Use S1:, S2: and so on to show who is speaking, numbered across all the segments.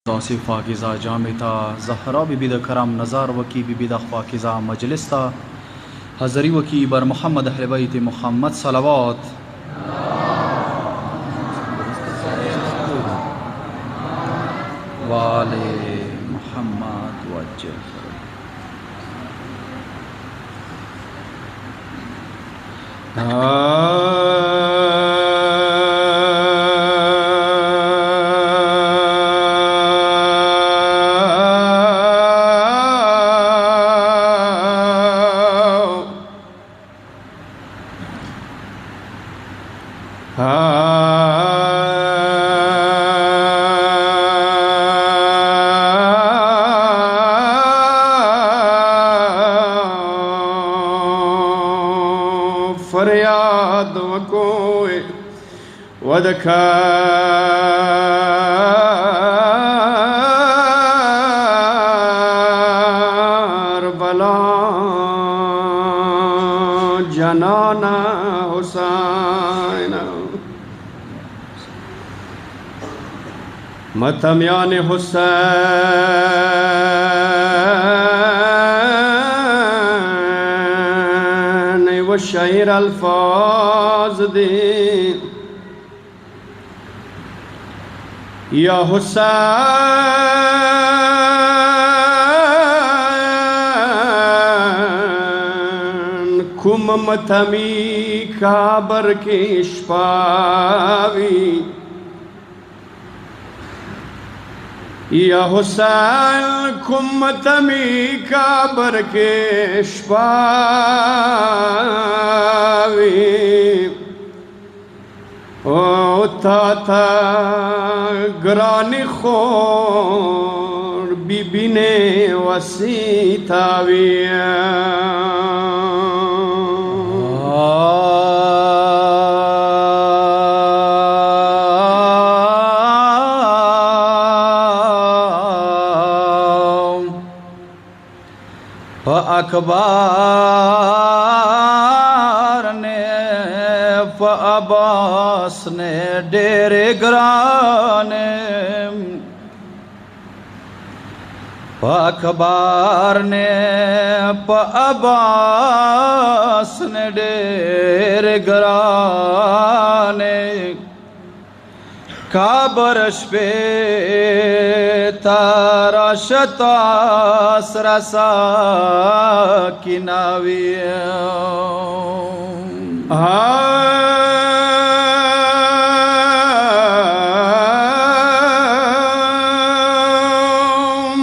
S1: آصف پاکیزہ جامع تا زہرا بی بی دا کرم نظار وکی بی بی دا پاکیزہ مجلس تا حضری وکی بر محمد اہل بیت محمد صلوات وآل محمد وجہ
S2: فریاد وکوئے کربلا جنانا حسین متمیان حسین و شعر الفاظ دے یا حسین کم متمی کابر کے شپاوی یا حسین کم متمی کابر کے شپاوی او تا تا گرانی خور بی بی نے وسیتاوی
S1: اخبار نے عباس نے ڈیرے گرانے اخبار نے عباس نے ڈیرے گرانے کابرش پہ تارا شتاس رسا کی ناوی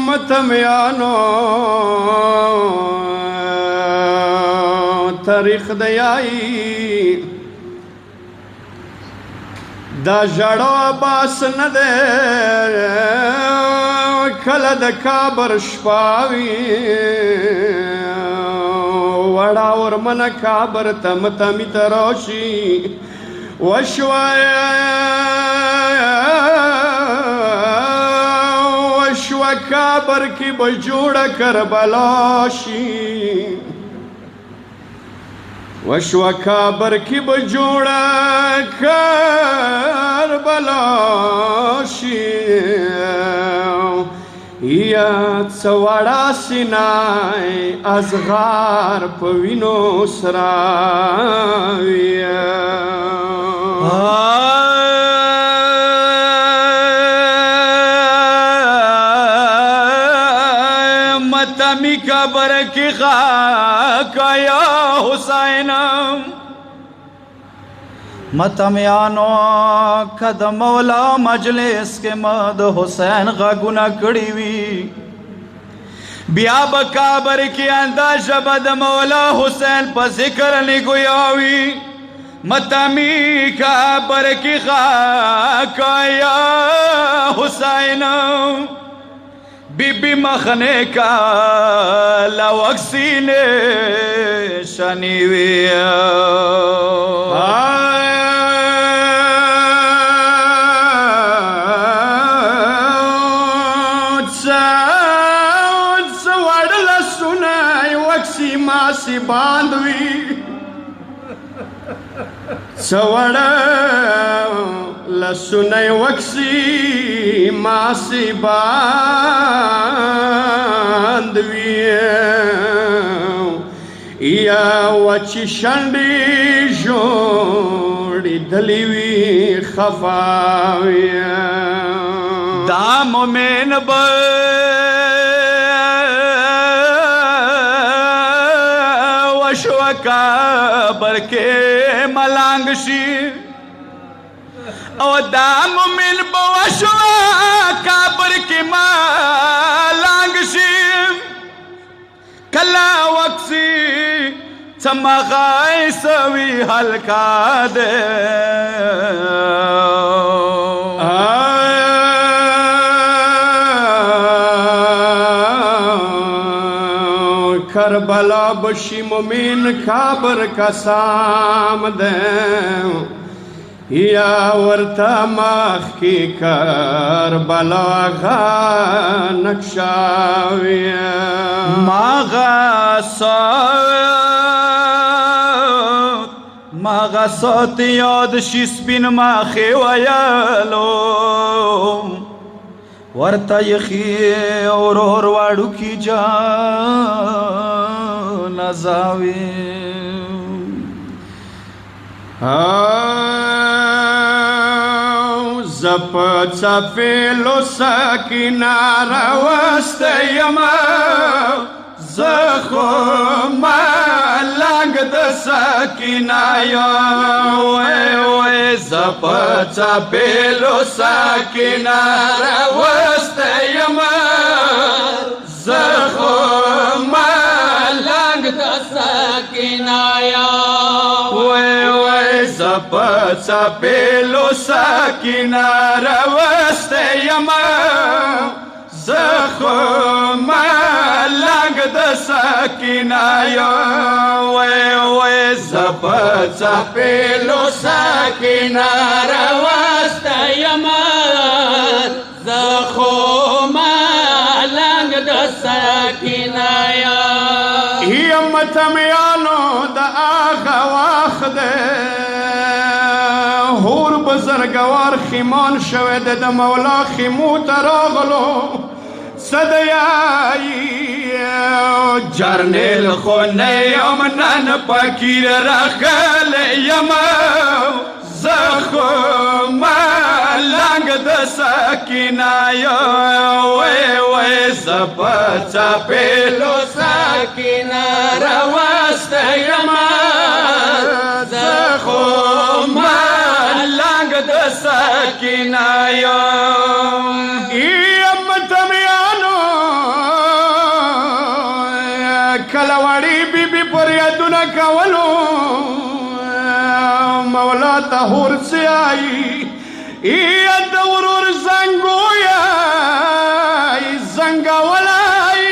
S2: متمیانو تاریخ دیائی دا جڑو عباس ندے کلد کابر شپاوی وڑا ورمن کابر تم تمی تروشی وشوا کابر کی بجوڑ کربلاشی وشوا کابر کی بجوڑا کربلاشی یا سوڑا سینائی از غار پوینو سراوی
S1: متمی قبر کی خاک یا حسین متمیانو کد مولا مجلس کے مد حسین غگنا کڑی وی بیا بکابر کی انداز بد مولا حسین پا ذکر نگویاوی متمی قبر کی خاک یا حسین بی بی مخنے کا لوکسی نے شنیوی
S2: سوڑ لسنائی وکسی ماسی باندوی سوڑ لسنی وکسی ماسی باندوی یا وچی شنڈی جوڑی دلیوی خفاوی
S1: دا مومن وشو کابر کے ملانگ شی او دا مومن وشو کابر کے ملانگ شی کلا وکسی چمغائی سوی حلقہ دے
S2: کربلا بشی مومن کابر کا سام دے یا ورتا ماخ کی کربلا غا نقشاوی
S1: ماغا صوت یاد شی سپین ماخی ویالو ورتا یخی اورور واڑو کی جان ازاوی
S2: زپ چپیلو ساکینا روست یما زخو ملنگ د ساکینا یا وی زپ چپیلو ساکینا روست یما زخو ملنگ د ساکینا یا زپ چپیلو ساکینا روست یما زخو ملنگ د ساکینا یا وی زپ چپیلو ساکینا روست یما زخو ملنگ د ساکینا یا یمتمیانو د آغا واخ ده هور بزرگوار خیمان شود د مولا خیمو تراغلو صدیائی جرنیل خونه یمنن پکیر رخل یم زخو ملنگ د ساکینا وی زپ چپیلو ساکینا روست یم زخو ملنگ د ساکینا کلوڑی بی بی پر یدنا کولو مولا تهور سے آئی ید ورور زنگو یا زنگا ولائی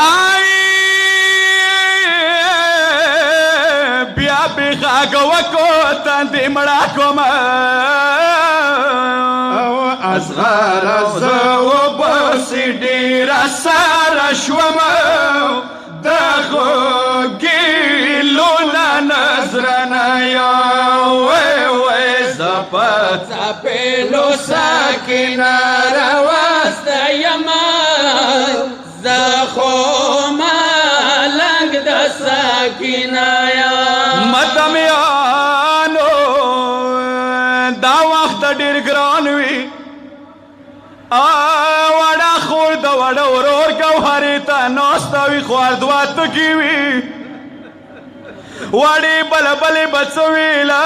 S2: آئی بیا بی خاگو وکو تندی مڑا کما ازغار ازو بسی ڈیرا سارا شوما دخو گیلونا نظرنا یا وی زپ چپیلو ساکینا روست یما زخو ملنگ د ساکینا یا متمیانو دا وقت ډیر ګران وی وڑا خور دا وڑا ورور گوھری تا نوستاوی خواردوات کیوی وڑی بل بلی بچویلا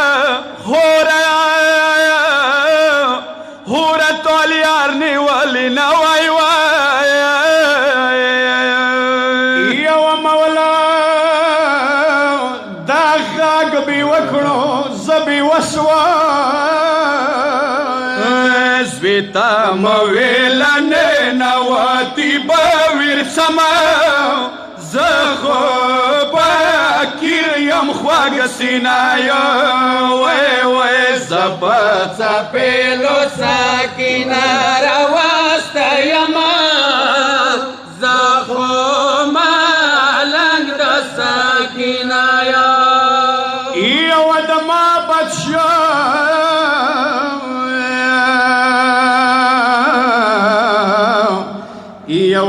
S2: خورا تولیارنی والی نوائی یو مولا دا غاگ بی وکڑو زبی وسوا زویتا مویلنے نواتی باویر سما زخو باکیر یم خواگ سینایا وی زب چپیلو ساکینا رواست یما زخو ملنگ دا ساکینایا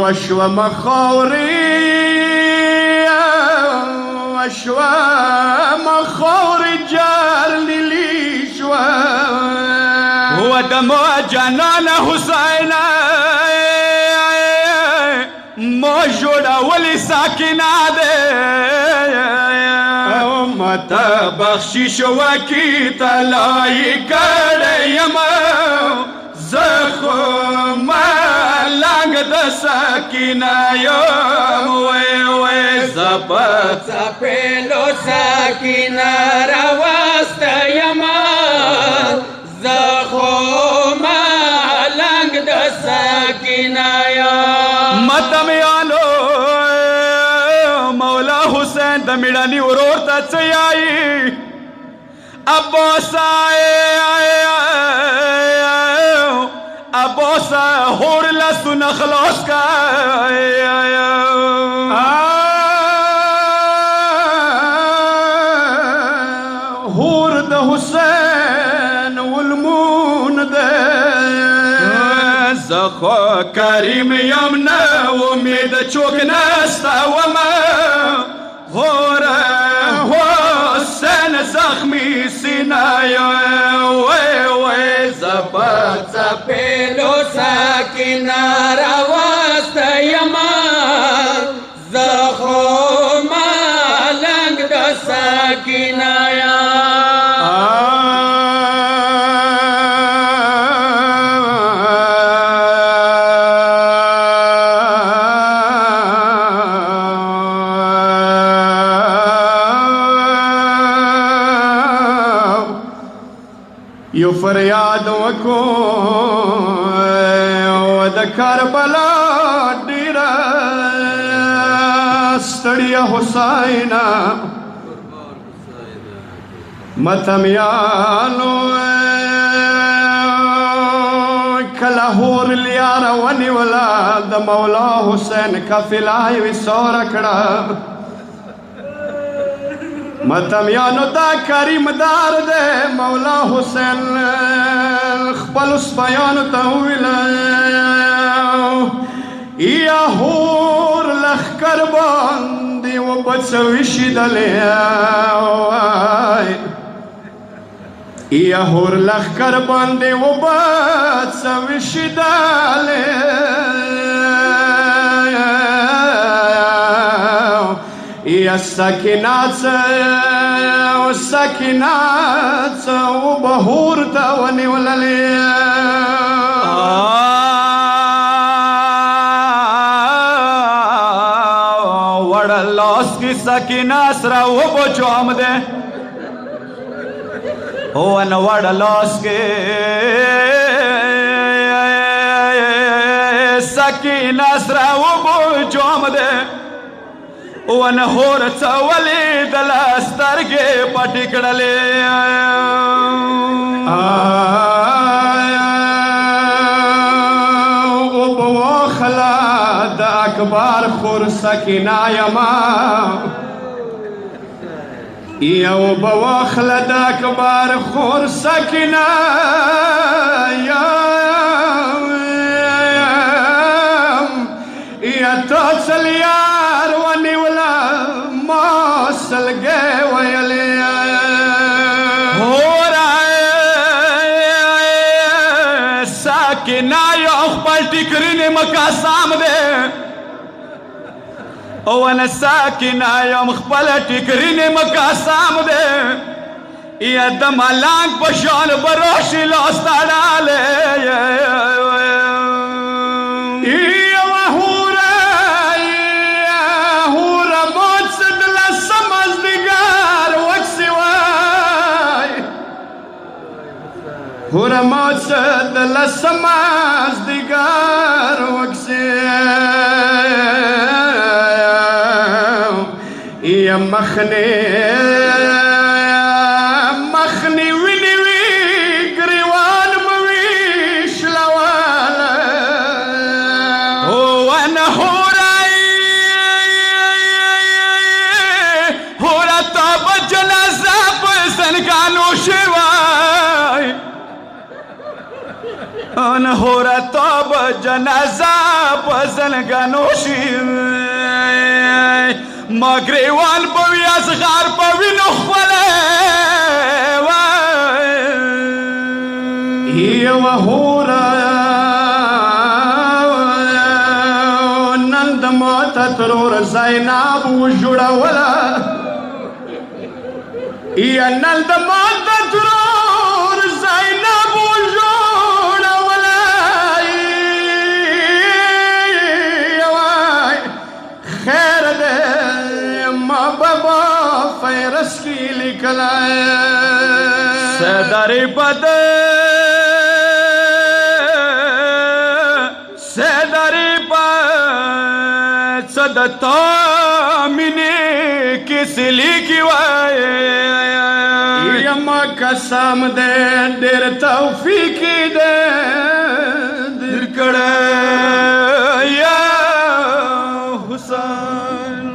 S2: وشوم خوري وشوم خوري جار لي شوى
S1: هو دم جنان حسين موجود ولي ساكنة دے
S2: متا بخشش وکی تلائی کریم زخم لنگ د ساکینہ یم وی زبط
S3: سپیلو ساکینہ رواست یما زخم لنگ د ساکینہ یم
S1: متم یالو مولا حسین د میړنی ورور ته څه یایي ابوسا هور لسونه خلاص کا
S2: هور د حسین والمون ده
S1: زخو کریم یم نه امید چوک نستا وما هور حسین زخمی سینه وی زبط
S3: سپیلو ساکینہ رواست یما زخم لنگ د ساکینہ
S2: یو فریاد وکو د کربلا ډیره ستړیا حسینا متم یالو کله هور لیار ونی ولا د مولا حسین قافله وی سور کړه متم یانو دا کریم دار دے مولا حسین خپل سپیانو ته ویله یا هور لښکر باندې وبڅوي شیدلې یا هور لښکر باندې وبڅوي شیدلې یا سکینات و بهور تا ونیوللی
S1: وڑا لاس کی سکینہ سرا وہ بچوم دے ون وڑا لاس کی سکینہ سرا وہ بچوم دے ون هور څولې د سترګې پټې کړلې
S2: او به واخله د اکبر خور سکینه یما یو به واخله د اکبر خور سکینه یا تا څلیار ونیوله ما سلګې ویلې
S1: ساکینه یو خپل ټیکرینې مقاسام دی ون ساکینه یو خپل ټیکرینې مقاسام دی یا د ملنګ په شان براشي لاس تړلی
S2: هورا ماڅد لسماز دیګار وکسه یا مخنی ویني وی گریوان موي شلواله
S1: هو انا هورا تاب جنازه په سنګانو شوای
S2: هورا توب جنازه پزن گنوشی ما گریوان پوی از غار پوی نخوله یو هورا نند موت ترور زیناب و جوڑا ولا یا نند موت ترور زیناب و جوڑا ولا خیر دے ما بابا فیرس کی لکلا سداری بدے صدتا منی کسی لیکی وائے یما قسم دے دیر توفیقی دے دیر کڑے یا حسین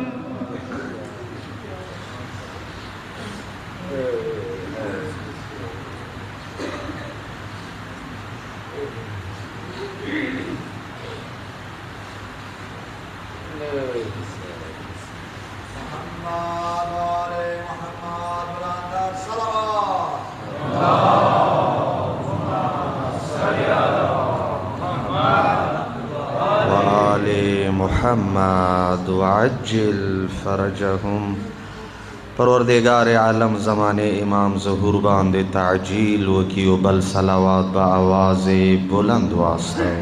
S4: محمد وعجل فرجهم پروردگار عالم زمانے امام ظہور باندے تعجیل وکی و بل صلوات با آواز بلند واسطے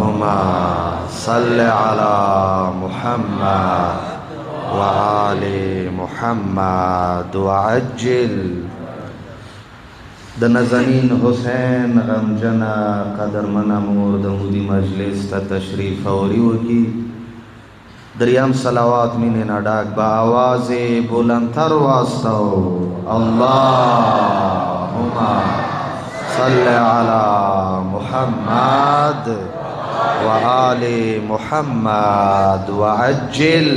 S4: ہما صلی علی محمد وآل محمد وعجل د نازنین حسین غمجنا قدر من امور د مودی مجلس تا تشریف اوری وکی دریام صلوات من نڈاک با آواز بلندتر واسطو اللہم صلی علی محمد وآل محمد وعجل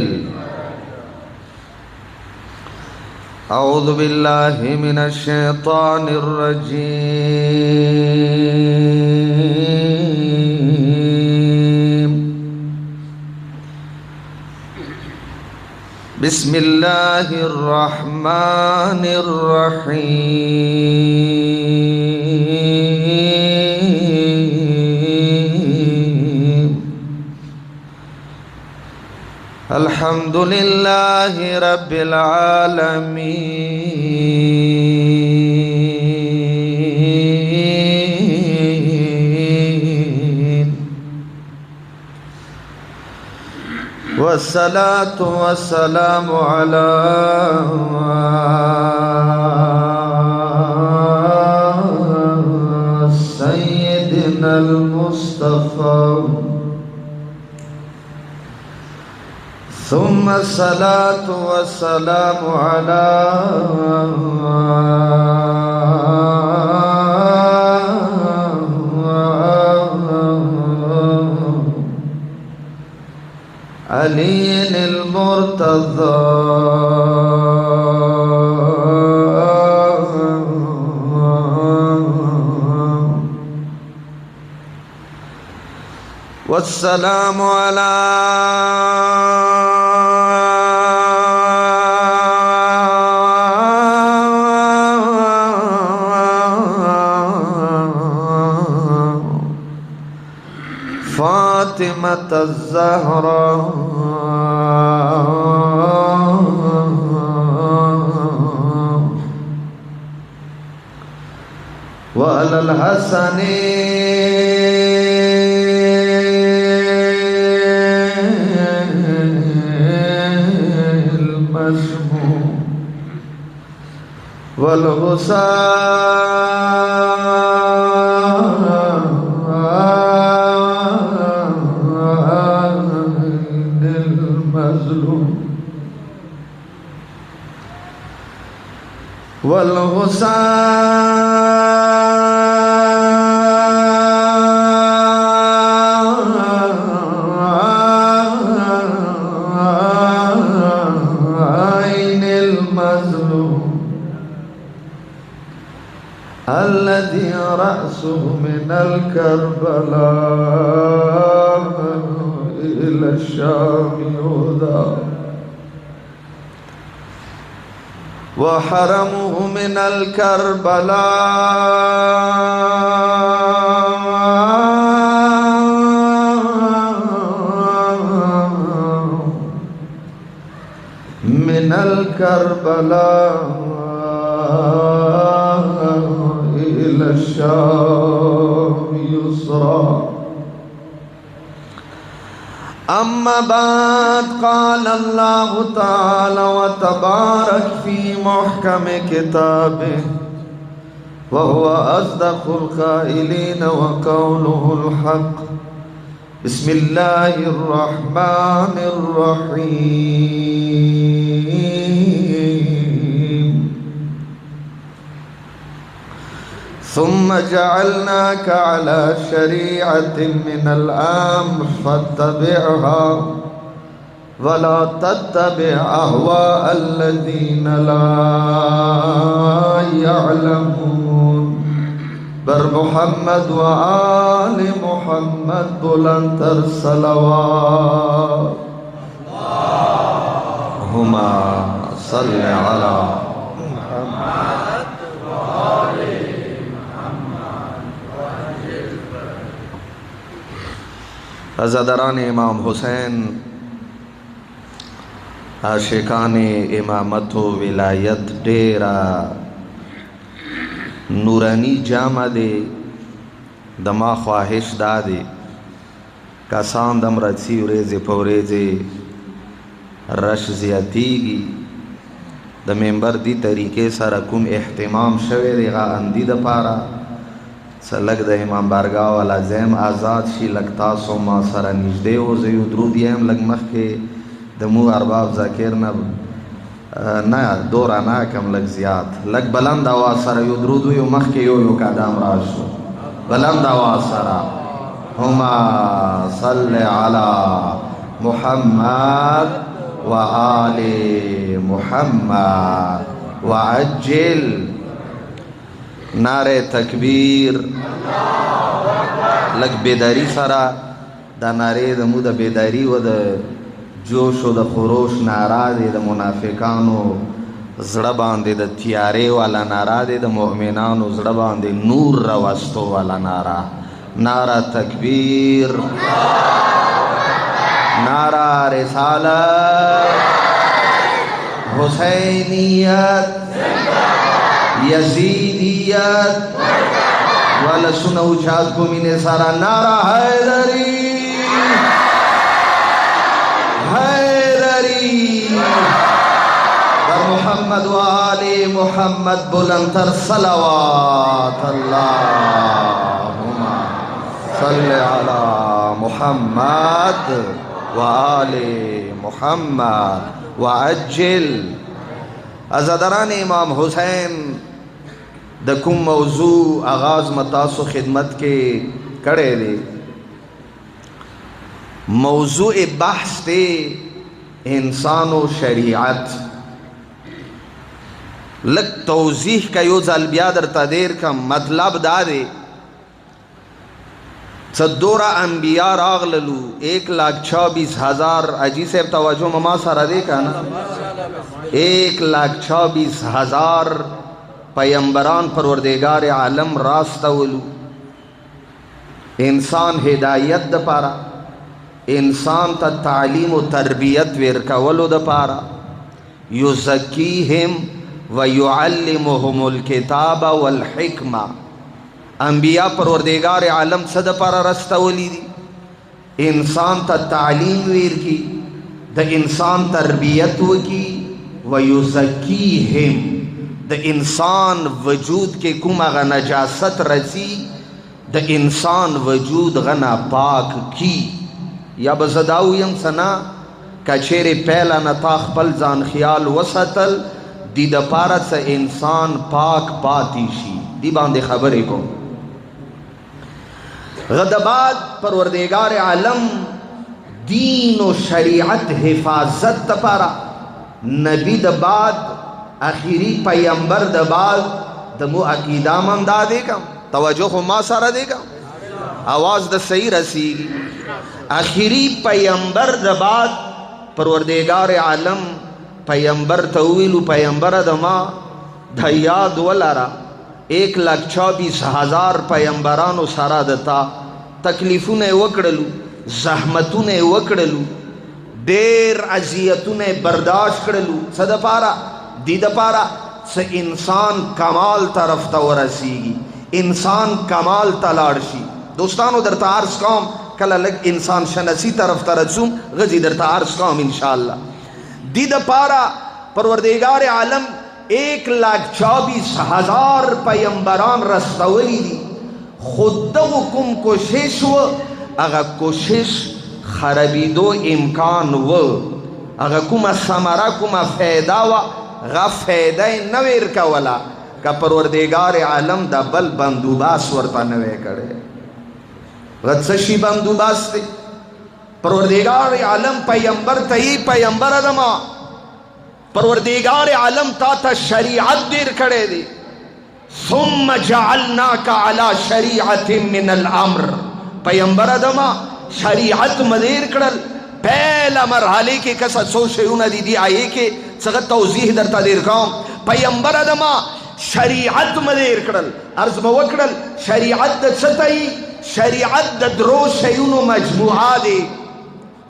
S4: أعوذ بالله من الشيطان الرجيم بسم الله الرحمن الرحيم الحمد لله رب العالمين والصلاة والسلام على سيدنا المصطفى ثم الصلاة والسلام على علي المرتضى والسلام على فاطمة الزهراء وعلى الحسن المسموم والحسين المظلوم والحسين المظلوم الذي الذي رأسه من الكربلاء إلى الشام يهدى وحرمه من الكربلاء إلى الشام يسرى. أما بعد قال الله تعالى وتبارك في محكم كتابه وهو أصدق القائلين وقوله الحق. بسم الله الرحمن الرحيم. ثم جعلناك على شريعة من الأمر فاتبعها ولا تتبع أهواء الذين لا يعلمون. بر محمد وآل محمد بلندتر صلوات. اللهم صل على محمد وآل عزادران امام حسین عاشقان امامت و ولایت ډیرا نورانی جامه دی. دما خواهش دا دی کسان دم رسی وریزی پوریزی رش زیادیگی د منبر دی طریقے سره کوم احتمام شوی دی غا اندی د پارا سلک د امام بارگاہ والا زیم آزاد شي لگ تاسو ما سره نږدې اوسئ. درود یم لږ مخکې د مو ارباب ذاکر نه دورا نه کم لږ زیات لږ بلند اواز سره یو درود ویو مخکې یو قدم راشو بلند اواز سره. هما صل علی محمد و آل محمد وعجل. نعره تکبیر لگ بیداری سرا دا نعره دا مو دا بیداری و دا جوش و دا خروش نعره دی دا منافقانو زړه باندې د تیارې والا نعره دی د مؤمنانو زړه باندې نور راوستو والا نعره. نعره تکبیر نعره رسالت حسینیت یزیدیت والا سنو اچھاد کو مینے سارا. نعرہ حیدری حیدری در محمد و آل محمد بلندتر صلوات. اللہم صل علی محمد و آل محمد وعجل. عزادران امام حسین د کوم موضوع آغاز متاسو خدمت کے کڑے دے. موضوع بحث دے انسان و شریعت. لگ توضیح کا یو ځل بیا درته دیر کا مطلب دا دے صدورا انبیاء راغللو 1,26,000 اجی صاحب توجہ مما سارا دے کا نا 1,26,000 پیمبران پروردگار عالم راستولو. انسان ہدایت دا پارا انسان تا تعلیم و تربیت ورکولو دا پارا یزکیہم ویعلمهم الکتاب والحکمہ. انبیاء پروردگار عالم صد پارا رستولی دی انسان تا تعلیم ویر کی دا انسان تربیت وکی ویزکیہم دا انسان وجود کے کم اغا نجاست رسی دا انسان وجود غنا پاک کی. یا بزداو یم سنا کچیر پہلا نتاخ پل زان خیال وسطل دی دا پارا سا انسان پاک پاتی شی. دی باندے خبرے کو غدبات پروردگار عالم دین و شریعت حفاظت دا پارا نبی دا بعد آخری پیمبر دا بعد دمو عقیدہ من دا دے کم توجه خو ما سره دیگا आवाज د صحیح رسیږي. آخری پیغمبر د بعد پروردگار عالم پیغمبر ته ویلو پیغمبر د ما د یاد ولرا 1,24,000 پیغمبرانو سره دتا تکلیفونه وکړلو زحمتونه وکړلو ډېر اذیتونه برداشت کړلو څه د پاره دې د پاره څه انسان کمال طرف ته ورسیږي انسان کمال ته لاړ شي. دوستانو درته عرض کوم کله لږ انسان شناسی طرف ته رسوم غزي درته عرض کوم ان شاء الله. دې د پاره پروردگار عالم 1,24,000 پیغمبران رستولی دي. خود دغه کوم کوشش و هغه کوشش خرابیدو امکان و هغه کومه ثمره کومه فایده و هغه فایده نه ورکوله که پروردگار عالم د بل بندوباس ورته نه وی کړی. هغه څه شي بندوباس دی؟ پروردگار عالم پیغمبر ته یې پیغمبر ادما پروردگار عالم تا ته شریعت دیر کړی دی. ثم جعلناک علی شریعت من الامر پیغمبر ادما شریعت مدیر کړل. پہلا مرحله کې کسه څو شیونه دي دی آیه کې څنګه توضیح درته دیر کوم. پیغمبر ادما شریعت مدیر کړل. عرض مو وکړل شریعت د څه ته شریعت د درو شیونو مجموعه دی.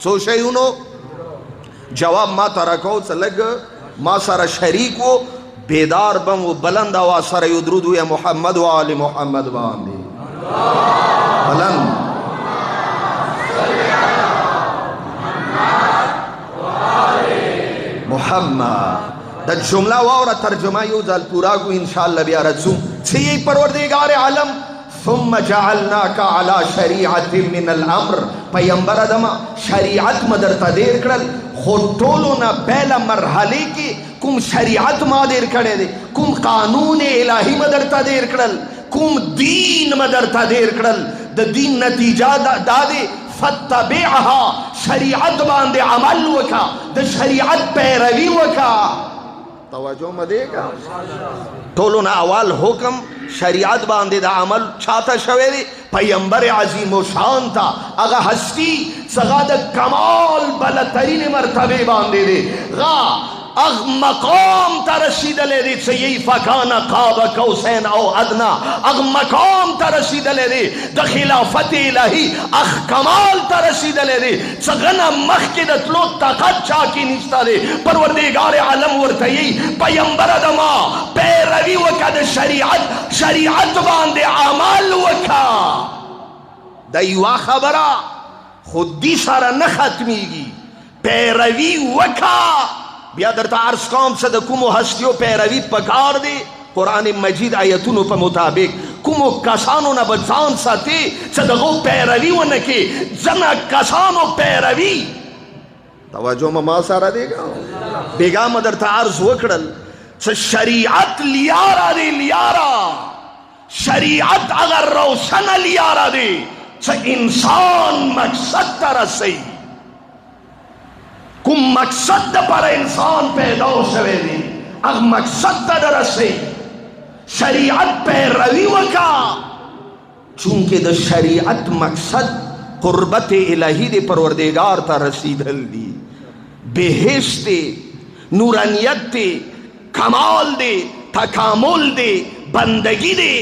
S4: څو شیونو جواب ما ترکو څه لګ ما سره شریک و بیدار بم و بلند آواز سره یو درود یا محمد و آل محمد باندې بلند محمد. د جمله واوره ترجمه یو ځل پورا کو ان شاء الله بیا رسو سی پروردگار عالم ثم جعلناک علی شریعت من الامر پیغمبر ادم شریعت مدر تدیر کړل. خو ټولو نه پهلا مرحله کې کوم شریعت ما دیر کړی دی کوم قانون الهی مدر تدیر کړل کوم دین مدر تدیر کړل. د دین نتیجه دا دی فتبعها شریعت باندې عمل وکا د شریعت پیروي وکا. توجه مده کا ټولو نه اول حکم شریعت باندې د عمل چاته شوی دی پیغمبر عظیم و شان تا هغه هستی څنګه د کمال بلترین مرتبه باندې دی غا اغ مقام ترسیدلې دي چې یې فکان قاب قوسین او ادنا اغ مقام ترسیدلې دي د خلافت الهی اغ کمال ترسیدلې دي څنګه مخکې د تلو طاقت چا کې نشته دي. پروردگار عالم ورته یې پیغمبر ادم پیروي وکړه د شریعت باندې عمل وکړه. د یو خبره خودی سره نه ختميږي پیروي وکړه. بیا درته عرض کوم څه د کومو هستیو پیروي پکار دی. قرآن مجید آیتونو په مطابق کومو کسانو نه به ځان ساتي چې دغو پیروي ونه کړي. ځنه کسانو پیروي توجه ما سره دیګا بیګا مې درته عرض وکړل چې شریعت لیارا دی لیارا شریعت اگر روشنه لیارا دی چې انسان مقصد ته رسي. کوم مقصد د پر انسان پیدا شوی دی هغه مقصد ته رسي شریعت پیروي وکا. چونکه د شریعت مقصد قربت الهی دی پروردگار ته رسیدل دی بهشت دی نورانیت دی کمال دی تکامل دی بندگی دی.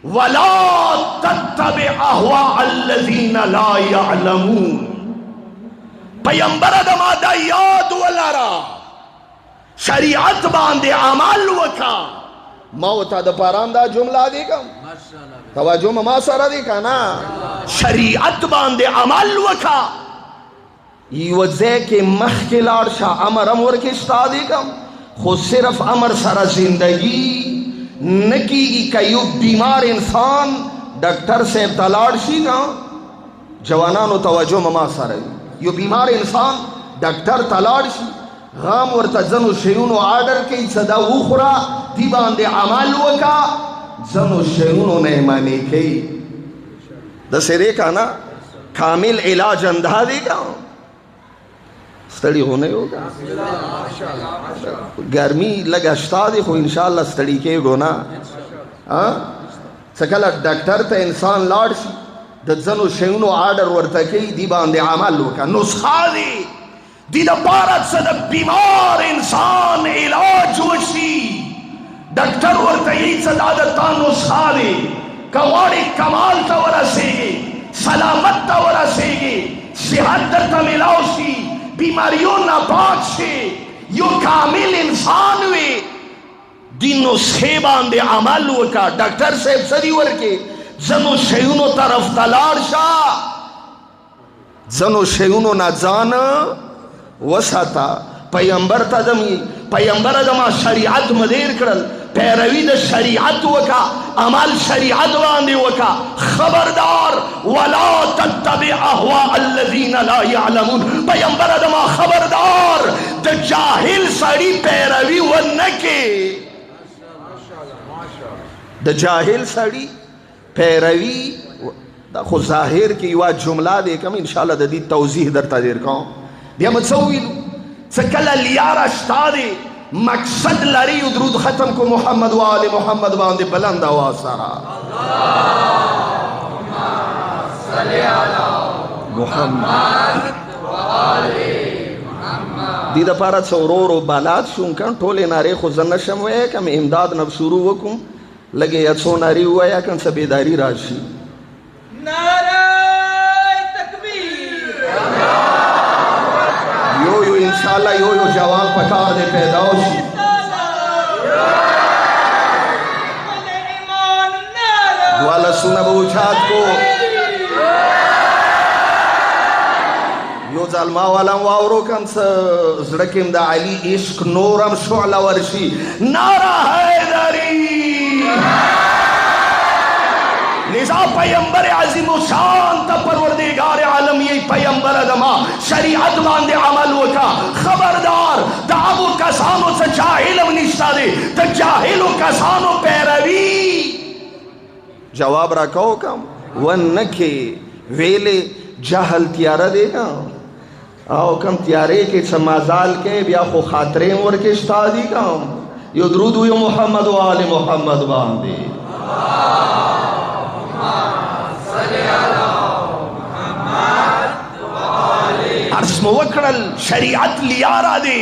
S4: ولا تتبع اهواء الذين لا يعلمون پیغمبر ادم دا یاد ولرا شریعت باندې عمل وکا. ما وتا د پاران دا جمله دی کوم توجه ما سره دی کنه شریعت باندې عمل وکا. یو ځکه مخکې لاړ شه امر کې استاد کوم خو صرف امر سره زندگی نکیږي. کایو بیمار انسان ډاکټر صاحب تلاړ شي نا جوانانو توجه ما سره یو بیمار انسان ډاکټر تلاړ شي غام ورته ځنو شیونو آرډر کوي صدا وخورا دی باندې عمل وکا ځنو شیونو نه معنی کوي د سره کانا کامل علاج انده دیگا ستړي ہونے ہوگا گرمی لگا اشتا دی خو انشاءاللہ ستړي کېږو نه
S2: څه کله ډاکټر ته انسان لاړ شي د ځنو شیونو آرډر ورته کوي دی باندې عمل وکړه نسخه دی دی دپاره څه د بیمار انسان علاج وشي ډاکټر ورته یې څه دا د تا نسخه دی که غواړې کمال ته ورسېږي سلامت ته ورسېږي صحت درته میلاو شي بیماریو نه پاک شي یو کامل انسان وي دی نسخې باندې عمل وکړه ډاکټر صاحب څه دي ورکې ځنو شیونو طرف ته لاړ شه ځنو شیونو نه ځان وساته پیغمبر ته دمي پیغمبر دما شریعت مدیر کړل پیروي د شریعت وکا عمل شریعت باندې وکا خبردار ولا تتبع اهواء الذين لا يعلمون پیغمبر دما خبردار د جاهل سړي پیروي ونکې د جاهل سړي پیروي دا خو ظاهر کې یو جمله دی کوم ان شاء الله د دې توضیح درته ډیر کوم بیا مڅویل څه کله لیاره شتا دی مقصد لري درود ختم کو محمد و آل محمد باندې بلند آواز سره اللهم صل علی محمد و آل محمد دې د پاره څورو بلاد شون کان ټوله ناره خو زنه شم وای کوم امداد نب شروع وکم لګي اڅو ناری وایا کان سبیداری راشي
S3: نعرہ تکبیر
S2: یو یو انشاءاللہ یو یو جوان پکار دے پیدا ہو شی دوالا سنہ بوچھات کو یو ظالما والا واورو کم زڑکم دا علی عشق نورم شعلہ ورشی نعرہ حیدری لذا پیغمبر عظیم و شان تا پروردگار عالم یہ پیغمبر ادما شریعت باندے عمل وکا خبردار دا ابو کسانو سے جاہلم نشتا دے دا جاہلو کسانو پیروی جواب رکھو کم ونکے ویلے جہل تیارہ دے گا آو کم تیارے کے سمازال کے بیا خو خاطرے مور کے شتا دی کم یو درود ہوئی محمد و آل محمد باندے عرض موکرل شریعت لیارا دے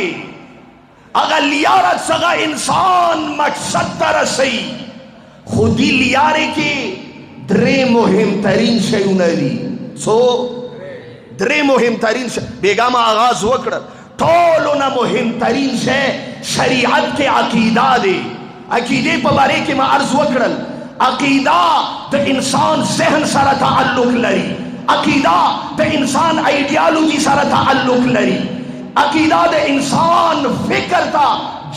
S2: اگر لیارا سگا انسان مقصد ترسی خودی لیارے کے درے مهم ترین شیونه دی سو درے مهم ترین بیگام آغاز وکرل طولنا مهم ترین شریعت کے عقیدہ دے عقیدے پا بارے کے میں عرض وکرل عقیدہ دا انسان ذہن سارا تعلق لری عقیدہ دا انسان ایڈیالوجی سارا تعلق لری عقیدہ دا انسان فکر تا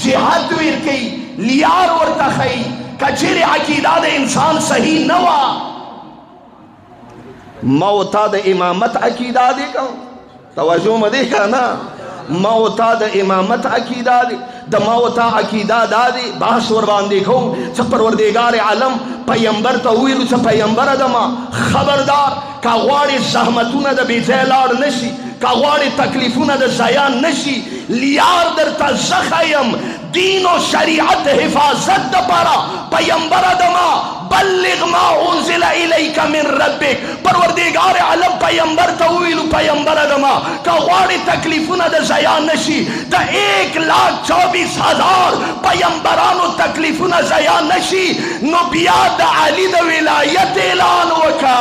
S2: جہاد ورکی لیار ورتا خی کچھر عقیدہ دا انسان صحیح نوا موتا دا امامت عقیدہ دے گا توجہ مدے گا نا موتا دا امامت عقیدہ دے دا موتا عقیدہ دا دے بحث وربان دیکھو چا پروردگار عالم پیمبر تا ہوئیلو چا پیمبر دما خبردار کا غواری زحمتون دا بیزیلار نشی کا غواری تکلیفون دا زیان نشی لیار در تا زخیم دین و شریعت حفاظت دا پارا پیمبر دما بلغ ما انزل الیک من ربک پروردگار عالم پیمبر تاویلو پیمبر دما کا غواری تکلیفون دا زیان نشی دا 1,24,000 پیمبرانو تکلیفون زیان نشی نو بیاد دا علی دا ولایت اعلان وکا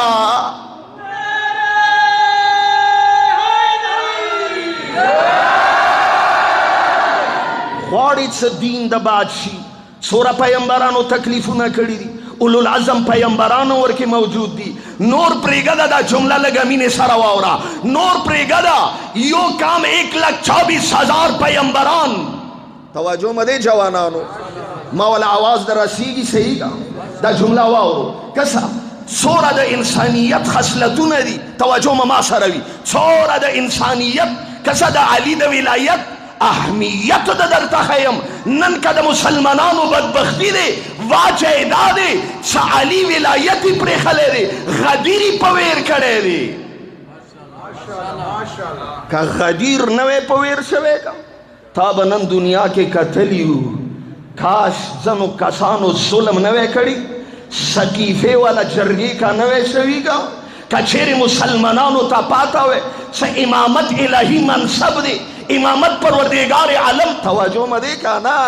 S2: غواړي څه دین د بادشي څوره پیغمبرانو تکلیفونه کړي دي اولو العظم پیغمبرانو ورکې موجود دي نور پرېږده دا جمله لږه مینې سره واوره نور پرېږده یو کام 1,24,000 پیغمبران توجه مدې جوانانو ما ولا آواز در رسیږي صحیح کا دا جمله واورو کسا څوره د انسانیت خصلتونه دي توجه ما سره وي څوره د انسانیت کسا د علی د ولایت اهمیت د درته خیم نن که د مسلمانانو بدبختی دی واجه دا دی چې علي ولایت یې پرېښلی دی غدیر یې په ویر کړی دی که غدیر نه وی په ویر شوی که تا به نن دنیا کې کتلی یو کاش ځنو کسانو ظلم نه وی کړي سقیفه والا جرګې کا نوې شوي کا کچېرې مسلمانانو ته پاته وې څه امامت الهي منصب دی امامت پروردگار عالم توجه مده کا نا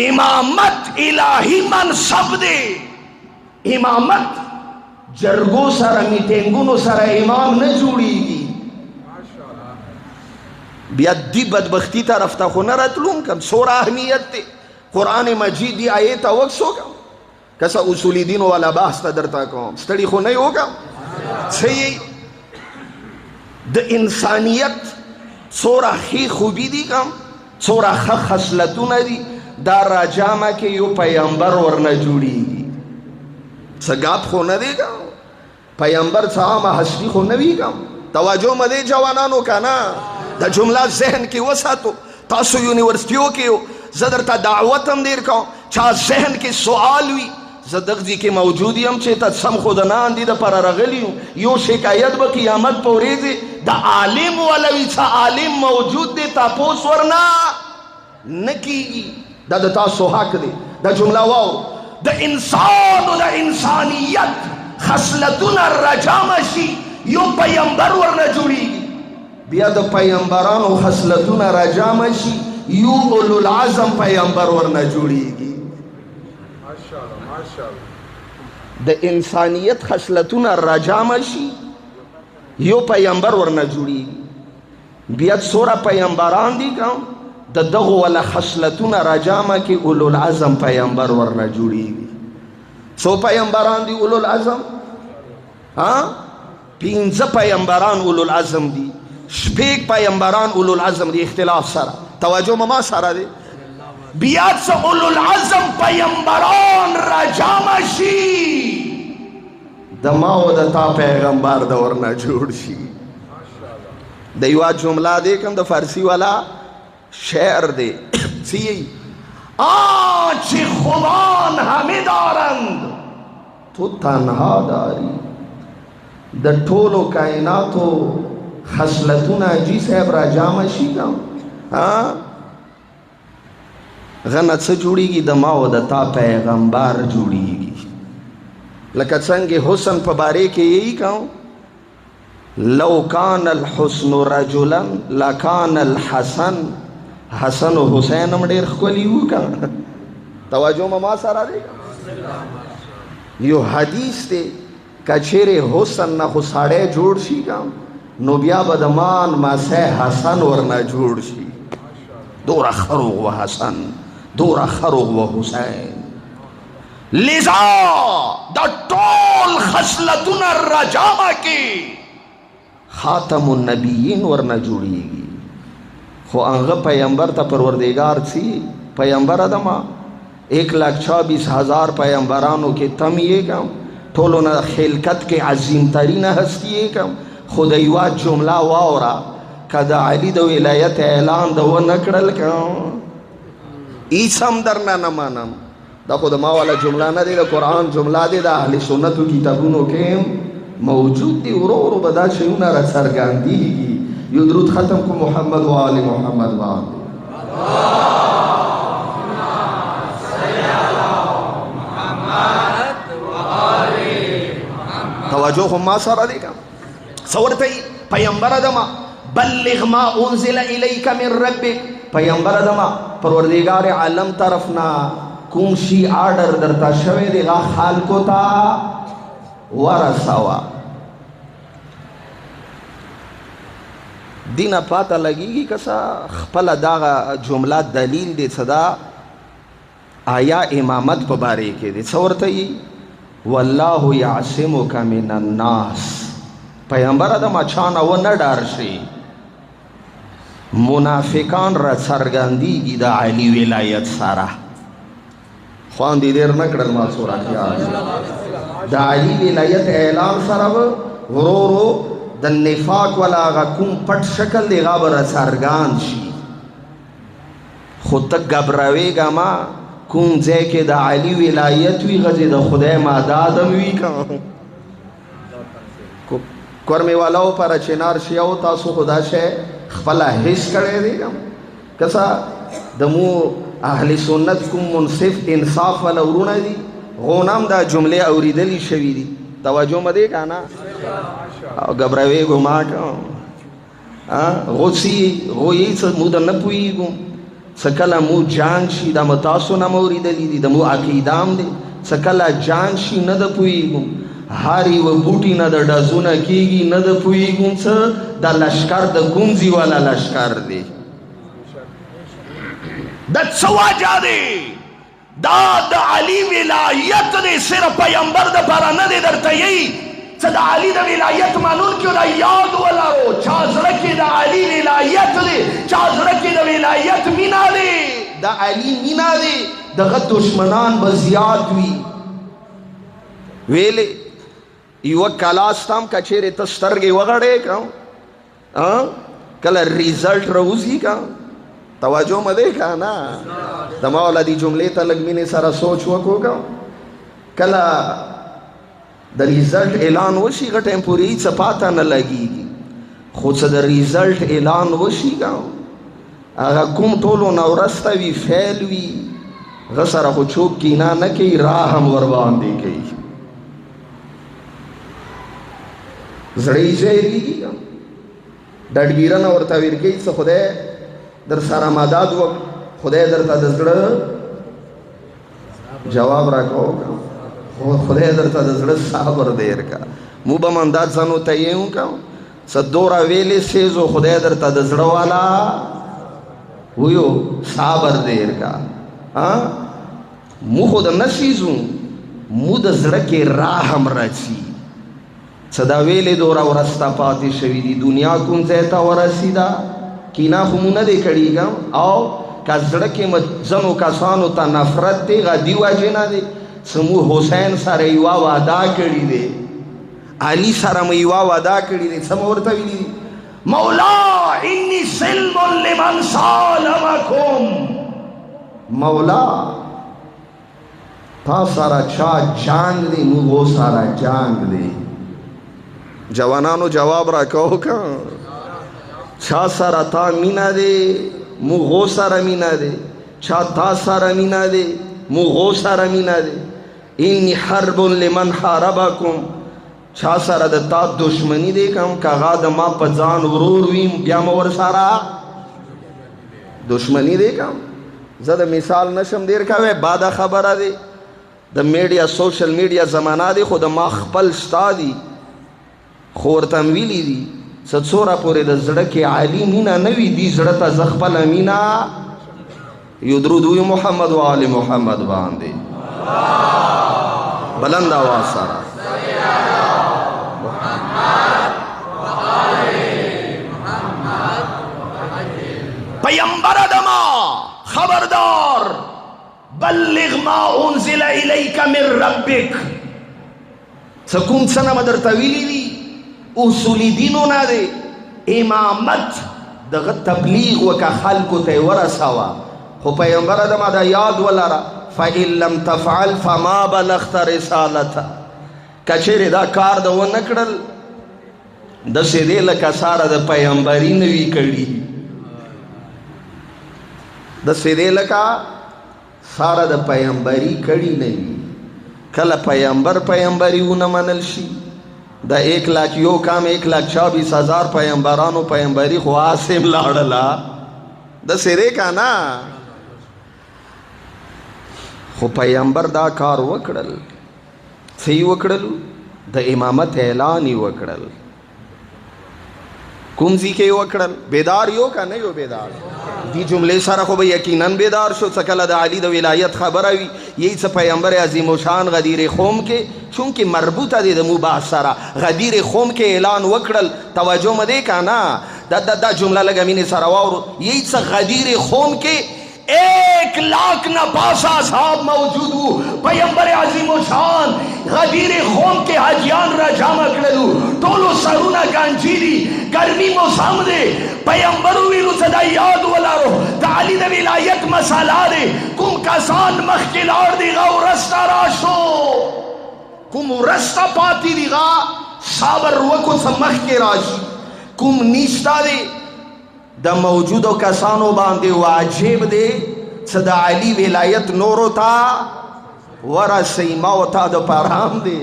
S2: امامت الهي منصب دی امامت جرګو سره میټینګونو سره امام نه جوړیږي بیا دی بدبختی طرف ته خو نه راتلون کم سوره اهمیت دی قرآن مجید دی آیت وکسو کم کسا اصولی دین والا بحث تا درتا کوم ستړي خو نه یو کم صحیح د انسانیت څوره ښې خوبي دي کم څوره ښه خصلتونه دي دا راجامه کې یو پیغمبر ورنه جوړیږي څه ګاپ خو نه دی کم پیغمبر څه عامه هستی خو نه وي کم توجه مه دی جوانانو که نه دا جمله ذهن کې وساتو تاسو یونیورسټیو کې زه درته دعوت هم ډېر کوم چا ذهن کې سوال وي زه دغه ځای کې موجود یم چې ته سم خو د نه اندې دپاره راغلي یو شکایت به قیامت په ورځې د عالم والا وي څه عالم موجود دی تپوس ورنه نه کېږي دا د تاسو حق دی دا جمله واورو د انسان و د انسانیت خصلتونه رجامه شي یو پیغمبر ورنه جوړیږي بیا د پیغمبرانو خصلتونه رجامه شي یو اولو العزم پیغمبر ورنه جوړیږي د انسانیت خصلتونه رجامه شي یو پیغمبر ورنه جوړیږي بیا څوره پیغمبران دي کوم د دغو والا خصلتونه رجامه کې اولو العزم پیغمبر ورنه جوړیږي څو پیغمبران دي اولو العزم پنځه پیغمبران اولو العزم دي شپږ پیغمبران اولو العزم دي اختلاف سره توجه ما سره دی بیا څه اولو العزم پیغمبران راجامه شي د ما او د تا پیغمبر د ورنه جوړ شي د یوه جمله دی کوم د فارسی والا شعر دی آنچ خودان همه دارند تو تنها داری د ټولو کائناتو خصلتونه حاجي صاحب راجامه شي کوم غنه څه جوړیږي د ما او د تا پیغمبر جوړیږي لکه څنګه حسن په باره کې یہی کوم لو کان الحسن رجلا لکان الحسن حسن و حسین هم ډېر ښکلي وو که توجه ما سره دی یو حدیث دی که چیرې حسن نه خو سړی جوړ شي که نو بیا به د مان مسی حسن ورنه جوړ شي دوره خروغ و حسن دوره خروغ و حسین لذا دا ټول خصلتونه رجامه کې خاتم النبیین ورنه جوړیږي خو هغه پیغمبر ته پروردگار سی پیغمبر ادمه 1,24,000 پیغمبرانو کې تم یې کم ټولو نه خلقت کې عظیم ترین هستی یې کم خو د یوه جمله واوره که د علي د ولایت اعلان د ونه کړل کم هیڅ هم درنه نه منم دا خو د ما والا جمله نه دی د قرآن جمله دی د اهل سنتو کتابونو کې موجود دی ورو ورو به دا شیونه را څرګندېږي یو درود ختم کو محمد و آل محمد باندې توجه خو ما سره دی که څه ورته یي پیغمبر ادمه بلغ ما انزل الیک من ربک پیغمبر ادمه پروردگار عالم طرف نه کوم شي آرډر درته شوی دی هغه خلکو ته ورسوه دینه پاته لګیږي که څه خپله دغه جمله دلیل دی څه دا آیا امامت په باره کې دی څه ورته یي والله یعصمک من الناس پیغمبر ادمه چانه ونه ډار شي منافقان را څرګندېږي د علي ولایت سره خواندې ډېر نه کړل ما څوره خیال د علي ولایت اعلان سره به ورو ورو د نفاق والا هغه کوم پټ شکل دی هغه به را څرګند شي خو ته ګبروېږه ما کوم ځای کې د علي ولایت وي غځې د خدای ماداد هم وي که کورمې والاو پره چنار شي او تاسو خو دا شی خپله حس کړی دی که څه د مو اهل سنت کوم منصف انصاف والا ورونه دي
S4: غونم دا جمله اوریدلی شوی دي توجه مده کانا او غبروي ګما کا غوسی غوی څه مو د نه پویګو سکلا مو جان شي د متاسو نه اوریدلی دي د مو عقیدام دي سکلا جان شي نه د پویګو هاری و بوټی نه د ډزونه کیږي نه د پویګو څه د لشکر د ګونځي والا لشکر دی
S2: د څواجا دی دا د علی ولایت دی صرف پیغمبر د پاره نه دی درته یی څه د علی د ولایت مانون کې دا یاد ولرو چا زړه کې د علی ولایت دی چا زړه کې د ولایت مینا دی
S4: د علی مینا دی دغه دشمنان به زیات وي ویلې یو کلاستم کچېره ته سترګې وغړې کا کله ریزلټ راوځي کا توجه مده کا نا د مولا دی جملې ته لګ مینه سره سوچ وکړو کا کله د ریزلټ اعلان وشي غ ټیمپوري څه پاته نه لګي خو څه د ریزلټ اعلان وشي کا هغه کوم ټولو نو راستوي فعل وی غ سره خو چوک کینا نه کوي راهم ور باندې کوي زړی ځایږي ډډګیرن ورته ورګي څه خدای در سره مدد و خدای درته د زړه جواب راکاو خدای درته د زړه صبر دیر کا مو به منداد ځانو ته یو کا صدورا ویلې سيزو خدای درته د زړه والا ویو صبر دیر کا مو خود نشیزو مو د زړه کې رحم راځي صدا ویلې دورا ورستا پاتې شوی دی دنیا کوم ځای ته ورسیدا کینا خمونه دې کړيګم او کزړه کې مزنو کسانو ته نفرت دی غدي واجنا دی سمو حسین سره یو وعده کړی دی علی سره یو وعده کړی دی سم ورته ویلی
S2: مولا انی سلم لمن سالمکم
S4: مولا تا سره چا جنگ دی مو سره جنگ دی جوانانو جواب راکاو کا چا سره تا مینا دی مو غو سره مینا دی چا تا سره مینا دی مو غو سره مینا دی انی حرب لمن حاربکم چا سره د تا دشمنی دی کم کاغا د ما په ځان ورور ویم بیا مو ور سره دشمنی دی کم زه د مثال نشم دیر کوي بعد خبره دی د میډیا سوشل میډیا زمانہ دی خو د ما خپل ستا دی خور تمویلی دی څورا پورې د زړه کې علی مینا نوی دی زړه ته زخپل مینا یو درود وی محمد و آل محمد باندې بلند آواز سره
S2: پیغمبر دما خبردار بلغ ما انزل الیک من ربک سکون سنه مدر تویلی دی اصولی دینو نه دی امامت دغه تبلیغ وکا خلکو ته ورسوا خو پیغمبر ادم دا یاد ولرا فإن لم تفعل فما بلغت رسالته کچېره دا کار د ونه کړل د سیدې لکه ساره د پیغمبري نوي کړي د سیدې لکه ساره د پیغمبري کړي نوي کله پیغمبري ونه منل شي دا 1,00,000 یو کام 1,24,000 پیغمبرانو پیغمبري خو آسم لاړلا د سره کانا خو پیغمبر دا کار وکړل څه وکړل د امامت اعلان وکړل کوم ځکه وکړل بیدار یو کا نه یو بیدار دی جمله سره خو به یقینا بیدار شو څکله د علی د ولایت خبره وی یی څه پیغمبر عظیم شان غدیر قوم کې چونکه مربوطه دي د مباح سره غدیر قوم کې اعلان وکړل توجه مده کانا دا جمله لګمینه سره واورو یی څه غدیر قوم کې 1,00,000 نہ پاسا صاحب موجود ہو پیغمبر عظیم و شان غدیر قوم کے حاجیان را جامع کړلو ټولو سرونا گانجیلی گرمی موسم دے پیغمبر ویلو صدا یاد ولارو تعالی د ولایت مساله دے کوم کسان مخکلار دی غو رستا راشو کوم رستا پاتی دی غا صبر وکو سمخ کے راشي کوم نیستا دی د موجودو کسانو باندې واجب دی صدا علی ولایت نورو تا
S4: ورسی ما و تا د پارام دی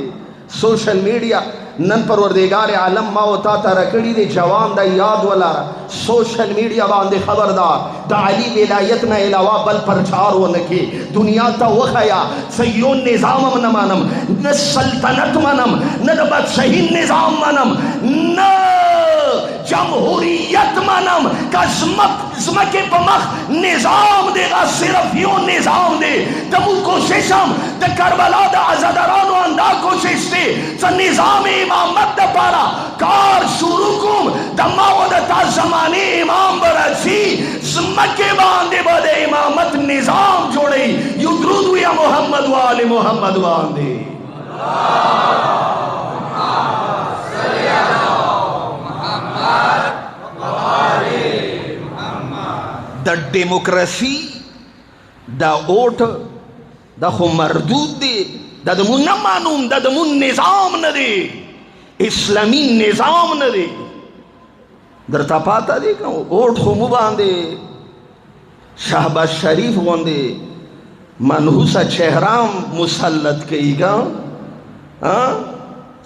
S4: سوشل میډیا نن پروردگار عالم ما و تا ته راکړي دی جوان د یاد ولاره سوشل میډیا باندې خبردار د علی ولایت نه علاوه بل پرچار ونه کې دنیا ته وخیا سیون نظام نه منم نه سلطنت منم نه د بادشاہی نظام منم نه جمهوریت منم کزمک په مخ نظام دیغا صرف یو نظام دی دمو کوششم د کربلا د عزادارانو اندا کوشش دی څه نظام امامت د پاره کار شروع کوم د ما و د تا زمانه امام برسی زمکه باندې به د امامت نظام جوړي یو درود ویا محمد و آل محمد باندې د ډیموکراسي دا اوټ دا خو مردود دی دا د مون نه معلوم دا د مون نظام نه دی اسلامی نظام نه دی درته پاته دی که اوټ خو مو باندې شهباز شریف غوندې منحوسه چهرام مسلط کیږي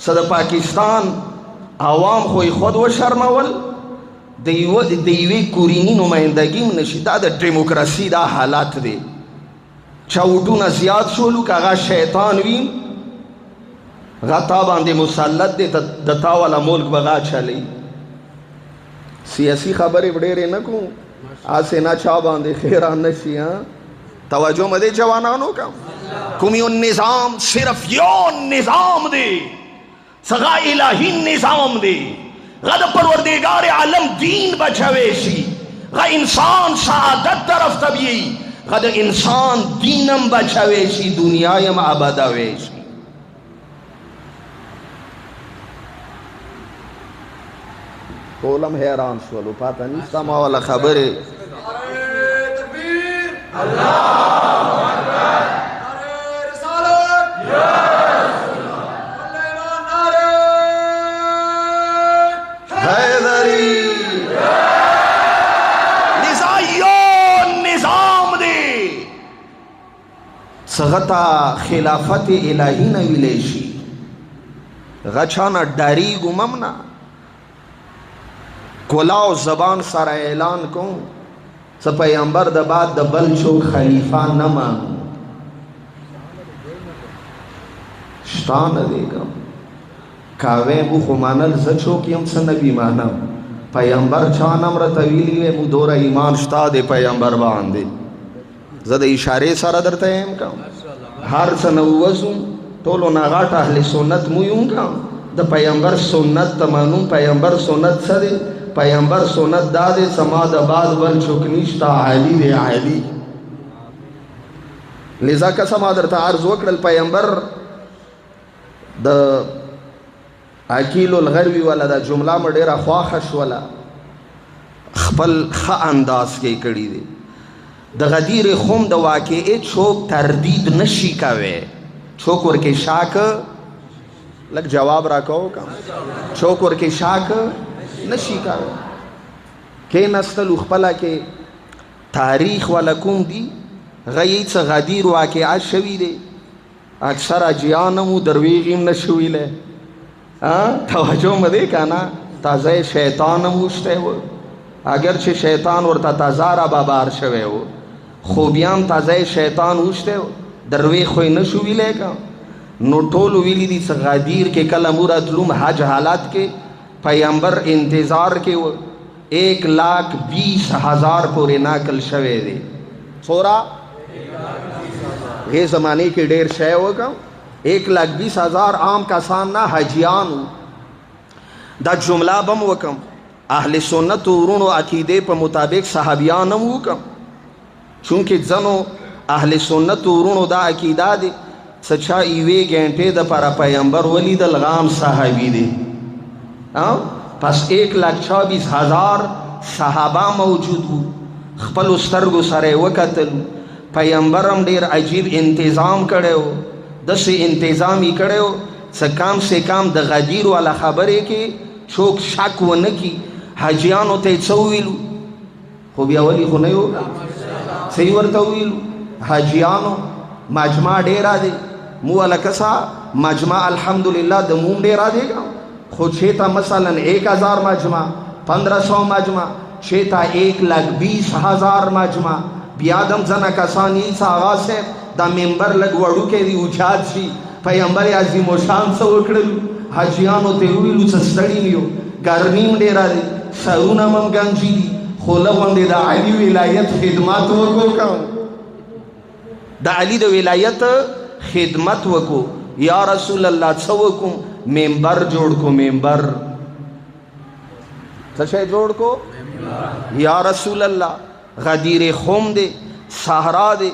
S4: څه د پاکستان عوام خو یې خود وشرمول د یوې کورینی نمایندګي نشي دا د ډیموکراسي دا حالات دی چاوټونه زیات شولو که هغه شیطان وي هغه تا باندې مسلط دی د تا والا ملک به هغه چلی سیاسي خبرې ډېرې نه کوم هسې نه چا باندې خیران نه شي توجه مه دی جوانانو کوم یو نظام صرف یو نظام دی څه الهي نظام دی غد پروردگار عالم دین بچوے شی غ انسان سعادت طرف تبیئی غد انسان دینم بچوے شی دنیایم آبادوے شی کولم حیران شولو پاتا نیستا ما والا خبر
S3: تکبیر اللہ اکبر نعرہ رسالت
S4: سغتا خلافت الہی نه ویلې شي غچانا ډاریږو ممنا کلاو زبان سره اعلان کوم څه پیغمبر د بعد د بل څوک خلیفہ نه مانو شتان دیګم کاوه مو خو مانل ز څوک يم څه نبی مانم پیغمبر چانم را تویلی مو دور ایمان شتا د پیغمبر باندې زه د اشاره سره درته هم کوم هر څه نو وزم ټولو نه غاټه اهل سنت مو یو کوم د پیغمبر سنت تمنو پیغمبر سنت څه دی پیغمبر سنت دا دی سما د بعد بل څوک نشتا علی دی علی لذا که سما درته عرض وکړل پیغمبر د عقیل الغربی والا دا جمله مې ډېره خواښه شوله خپل ښه انداز کې کړي دی د غدیر خم د واقعې څوک تردید نشي کوي څوک ورکې شاک لږ جواب راکوه که څوک ورکې شاک نشي کوي کېناستلو خپله کې تاریخ والا کوم دي هغه څه غدیر واقعه شوي دی اکثر اجیان مو درویغ هم نشو ویلی توجه مه دی که نه تازه شیطان هم وشتی و اگر چې شیطان ورته تازه را بابار شوی و خوبیان تازه شیطان وشتی و درویغ خو یې نشو ویلی که نو ټولو ویلی دي څه غدیر کې کله مو راتلوم حج حالات کې پیغمبر انتظار کې و 1,20,000 پورې ناقل شوی دی څورا غیر زمانے کې ډیر شی وکم 1,20,000 عام کسان نه حجیان دا جمله بم وکم اهل سنت ورونو عقیده په مطابق صحابیان هم وکم چونکه ځنو اهل سنت ورونو دا عقیده دي سچا ایوه غنټه د پر پیغمبر ولیدل غام صحابي دي پس 1,24,000 صحابه موجود وو خپل سترګو سره وکتل پیغمبرم ډیر عجیب انتظام کړو دسه انتظامی کړو سکام سے کام د غدیر والا خبره کې څوک شک ونه کی حجیانو ته څویلو خو بیا ولی خو نه یو صحیح ورته ویلو حجیانو مجمع ډیره دی مو الکسا مجمع الحمدلله د موم ډیره دی خود چیتا مثلا 1000 مجمع 1500 مجمع چیتا 1,20,000 مجمع بیادم زنا کسانی سا آغاز سے دا ممبر لگ وڑو کے دی اوچاد شی پیغمبر عظیم و شان سا وکڑلو حجیانو تیویلو سستڑی نیو گرمیم ڈیرا دی سرون امم گنجی دی خولوان دی دا علی ولایت خدمت وکو کام دا علی دا ولایت خدمت وکو یا رسول اللہ سوکو ممبر جوڑ کو ممبر سشے جوڑ کو یا رسول اللہ غدیر خم دے سہرا دے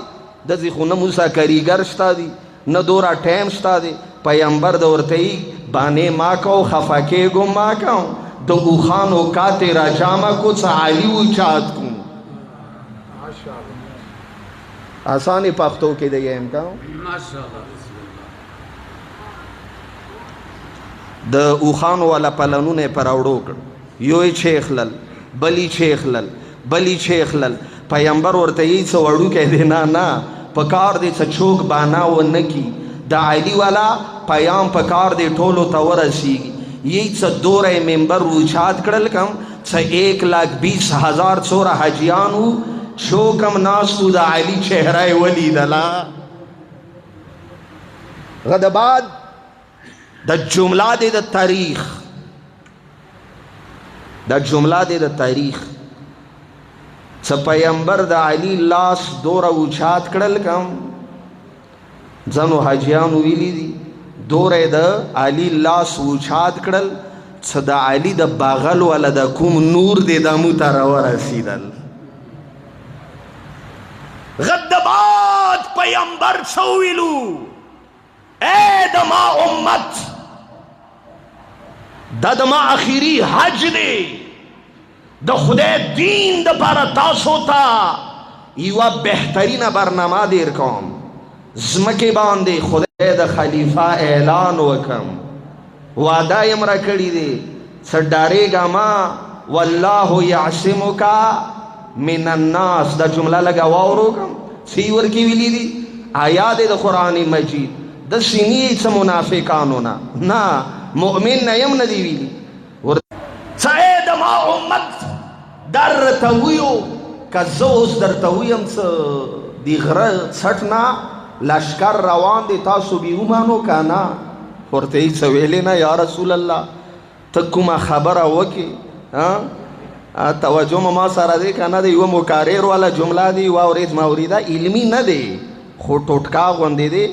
S4: دزی خو نموسا کریگر شتا دی ندورا ٹیم شتا دے پیمبر دورتئی بانے ما کو خفاکے گو ما کاؤ دو اوخانو کاتے را جاما کو چا علی اوچاد کن آسانی پاختو کے دے ایم کاؤ د اوخانو والا پلنون پر اوڑو کر یوی چھیخ لل بلی چھیخ لل بلی چھیخ لل پیمبر ورته یی څه وړو کې دی نه پکار دی څه چوک بانا و نکی دا علی والا پیام پکار دی ټولو ته ورسیږي یی څه دوره ممبر اوچات کړل کم څه 1,20,000 څوره حجیانو چوکم ناسو دا علی چهره ولیدلا غد بعد دا جمله دی د تاریخ دا جمله دی د تاریخ څه پیغمبر د علی لاس دوره اوچات کړل کم ځنو حاجیانو ویلی دي دوره د علی لاس اوچات کړل څه د علی د باغل ولا د کوم نور دی د مو ته ورسیدل
S2: غدبات پیغمبر سویلو اے دما امت دما اخیری حج دی د خدای دین د پاره تاسو ته یو بهترینه برنامه دیر کوم زمکه باندې خدای د خلیفہ اعلان وکم وعده یې مرا کړی دی سډارېګا ما والله یعصمک من الناس دا جمله لگا واورو کم سی ورکی ویلی دی آیات د قرآن مجید د سینی څه منافقانو نه مؤمن نه یم ندی ویلی
S4: سعید ما امت در تویو کزوس در تویم څه دی غره څټنا لشکر روان دی تاسو بی اومانو کانا ورته یې څه ویلې نه یا رسول الله ته کومه خبره وکې توجه ما سره دی کنه دی یو مکرر والا جمله دی واورید ما اوریدا علمی نه دی خو ټوټکا غوندې دی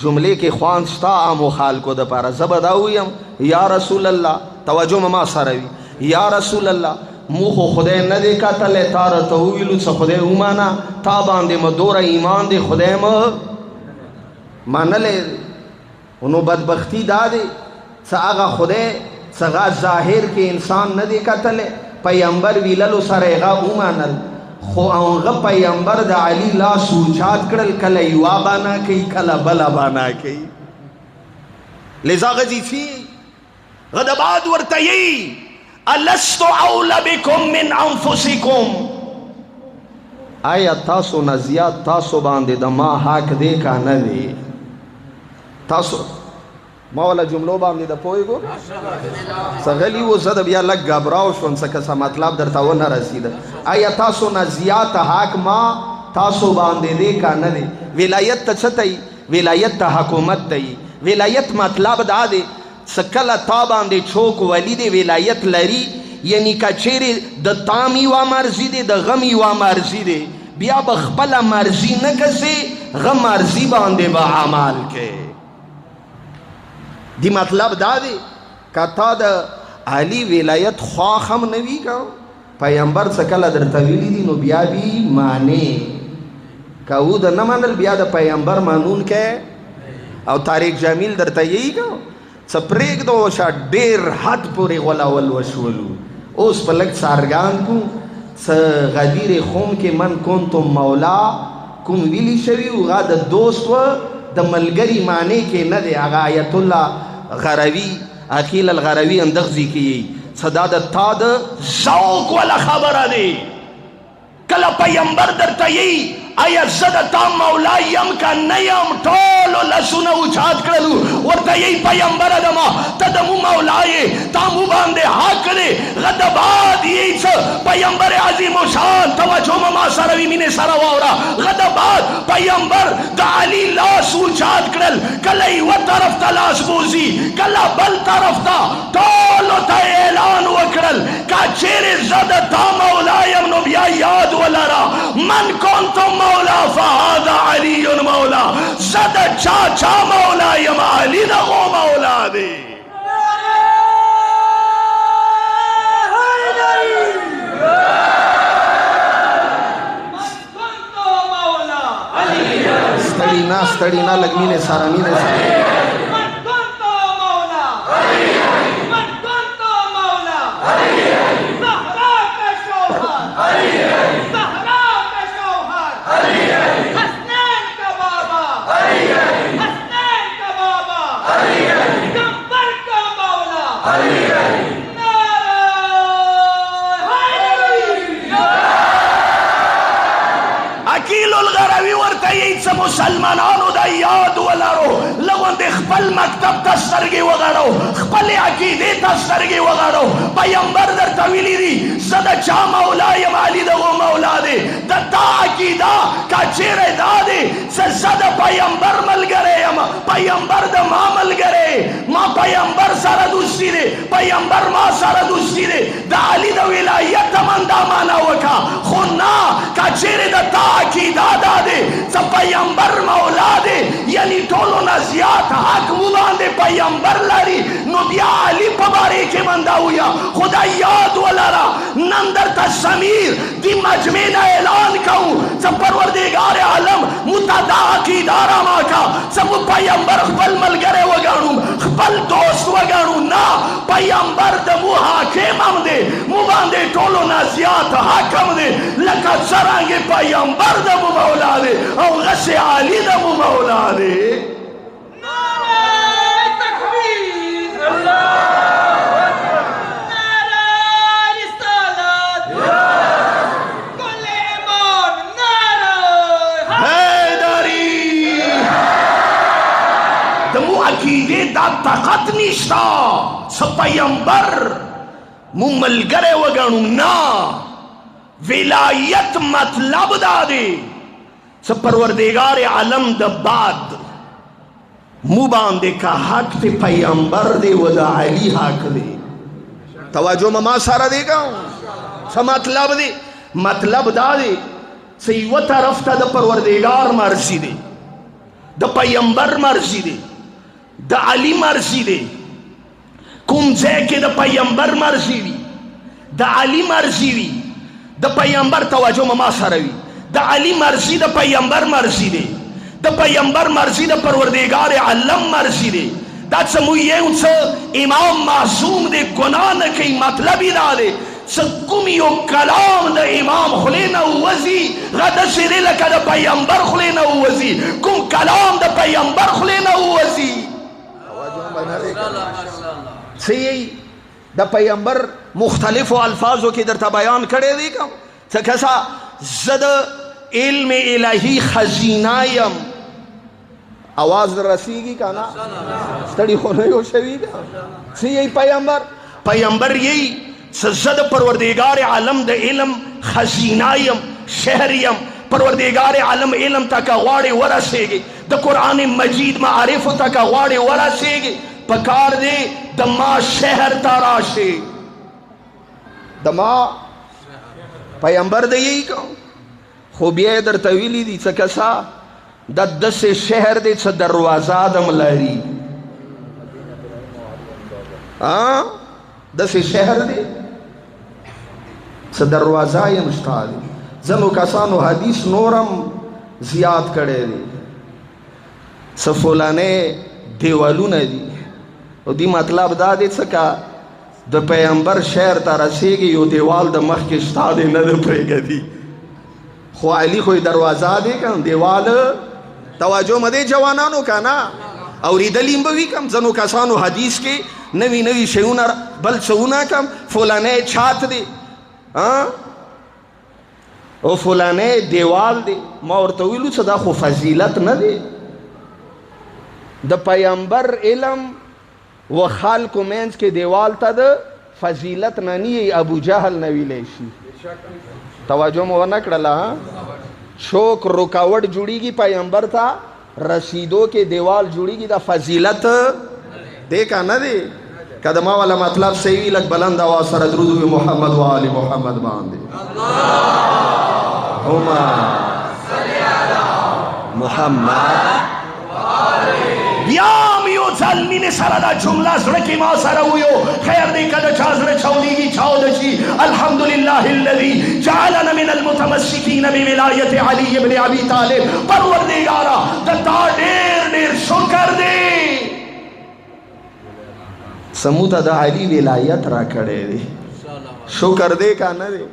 S4: جمله کې خوان شتا امو خلکو د پاره زبدا ویم یا رسول الله توجه ما سره وی یا رسول الله مو خو خدای نه دی کتل تار ته ویلو څه خدای ومانا تا باندې مدور ایمان دی خدای ما منلې نو بدبختی دا دی څه هغه خدای څنګه ظاهر کې انسان نه دی کتل پیغمبر ویللو سره هغه ومانل خو هغه پیغمبر د علی لاس اوچات کړل کله یوا بانا کوي کله بلا بانا کوي
S2: لذا غزی فی غدبات ورته یی الست اولى بكم من انفسکم
S4: آیا تاسو نه زیات تاسو باندې د ما حق دی کا نه دی تاسو ما ولا جملو باندې د پویګو سغلی و زد بیا لګ غبراو شون څه څه مطلب درته و نه رسید آیا تاسو نه زیات حق ما تاسو باندې دی کا نه دی ولایت ته چتای ولایت ته حکومت دی ولایت مطلب دا دی سکله تا باندې چوک ولی دی ولایت لري یعنی کچېری د تامی وا مرزي دی د غمی وا مرزي دی بیا بخپل مرزي نه کسي غم مرزي باندې با عمل کې دی مطلب دا دی کتا د علی ولایت خواخم نوی کا پیغمبر سکله درته ویلی دی نو بیا بی معنی کاو د نه منل بیا د پیغمبر مانون کې او طارق جمیل درته یی کا سپریک دو شا ډیر حد پورې غلا ول وشولو اوس په لک سارګان کو س غدیر خوم کې من کنتم مولا کوم ویلی شوی او غا د دوست و د ملګری معنی کې نه دی هغه آیت الله غروی عقیل الغروی اندغزی کی صدا د تا د
S2: ذوق ولا خبره دی کله پیغمبر درته یی آیا زه د تا مولا یم که نه یم ټولو لاسونه اوچات کړلو ورته یی پیغمبره د ما ته د مو مولا یې تا مو باندې حق دی غده باد یی څه پیغمبر عظیم الشان توجه مو ما سره وي مینې سره واوره غده باد پیغمبر د علي لاس اوچات کړل کله یوه طرف ته لاس بوځي کله بل طرف ته ټولو ته اعلان وکړل که چیرې زه د تا مولا یم نو بیا یاد ولره من کنتم مولا فهذا علی مولا زد چاچا مولا یم علی دغو مولا دی
S4: ستړي نه لږ مینې سره
S2: مسلمانانو دا یاد ولرو لغوند خپل مکتب ته سترګې وغړو خپل عقیدې ته سترګې وغړو پیغمبر درته ویلي دي زه د چا مولا یم علي دغو مولا دی د تا عقیده که چیرې دا دی چې زه د پیغمبر ملګری یم پیغمبر د ما ملګری ما پیغمبر سره دوستي دی پیغمبر ما سره دوستي دی د علي د ولایت من دا معنا وکړه خو نه که چیرې د تا عقیده دا دی چې پیغمبر مولا دی یعنی ټولو نه زیات حق مو باندې پیغمبر لري نو بیا علي په باره کې من دا ویا خدا یاد ولره نن درته سمیر دی مجمع نه اعلان کوو چې پروردګار عالم مو ته دا عقیده راکړه چې مو پیغمبر خپل ملګری وګڼو خپل دوست وګڼو نه پیغمبر د مو حاکم هم دی مو باندې ټولو نه زیات حق هم دی لکه څرنګې پیغمبر د مو مولا دی او غسې علی د مو مولا دی عقیده دا طاقت نشتا څه پیغمبر مو ملګری وګڼو نه ولایت مطلب دا دی څه پروردګار عالم د بعد مو باندې که حق ته پیغمبر دی و د علی حق دی توجه ما سره دی کوم څه مطلب دی مطلب دا دی چې یوه طرف ته د پروردګار مرضي دی د پیغمبر مرضي دی د علی مرضی دی کوم ځای کې د پیغمبر مرضی وي د علی مرضی وي د پیغمبر توجه ما سره وي د علی مرضی د پیغمبر مرضی دی د پیغمبر مرضی د پروردگار عالم مرضی دی دا څه مو یو څه امام معصوم دی ګناه نه کوي مطلب یې دا دی څه کوم یو کلام د امام خولې نه ووځي غداسې دی لکه د پیغمبر خولې نه ووځي کوم کلام د پیغمبر خولې نه ووځي سی د پیغمبر مختلفو الفاظو کې درته بیان کړی دی کوم څه کسا زه د علم الهی خزینه یم आवाज در رسیږي که نه ستړي خو نه یو شوي څه یی پیغمبر یی څه زه د پروردګار عالم د علم خزینه یم شهر یم پروردگار عالم علم تک غواړي ورسیږي د قرآن مجید معارفو تک غواړي ورسیږي پکار دی د ما شهر ته راشي د ما پیغمبر دی یی کوم خو بیا یې درته ویلي دي څه کسا د داسې شهر دی څه دروازه دم لري داسې شهر دی څه دروازه یې هم شته دی ځنو کسانو حدیث نورم زیات کړی دی څه فلانې دیوالونه دي او دی مطلب دا دی څه که د پیغمبر شهر ته رسیږي یو دیوال د مخکې شته دی نه د پرېږدي خو علي خو دروازه دی که دیوال توجه مه دی جوانانو که نه اورېدلي به وي کم ځنو کسانو حدیث کې نوي نوي شیونه بل څهونه کم فلانې چات دی او فلانه دیوال دی. ما ورته ویلو چې دا خو فضیلت نه دی، د پیغمبر علم و خلکو منځ کې دیوال ته د فضیلت نه نی ابو جهل نه ویلی شي. توجه مو ونه کړله. چوک رکاوټ جوړیږي پیغمبر ته رسیدو کې دیوال جوړیږي، دا فضیلت دی که نه دی؟ که د ما والا مطلب صحیح وي لږ بلند اواز سره درود وي محمد و آل محمد باندې. اللهم صل علی محمد. بیا م یو ځل مینې سره دا جمله زړه کې ما سره ویو. خیر دی که د چا زړه چاودېږي چاوده شي. الحمدلله الذي جعلنا من المتمسکین بولایت علی ابن ابي طالب. پروردګاره د تا ډېر ډېر شکر دی سمو ته د علي ولایت را کړی دی. شکر دی که نه دی؟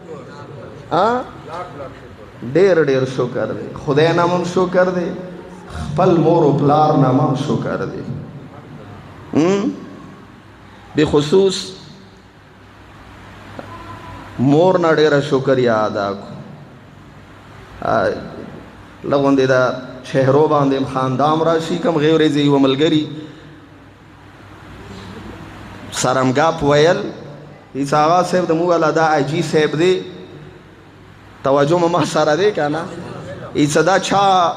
S2: ډېر ډېر شکر دی. خدای نام هم شکر دی، خپل مور و پلار نام هم شکر دی. بخصوص مور نه ډېره شکریا ادا کړو. لغوندې دا چهرو باندې خاندام راشي کوم غیر ورځې یوه ملګري سرمګاپ ویل عیسی آغا صاحب د مو والا دا اجي صاحب دی. توجه ما سره دی که نه؟ عیسی دا چا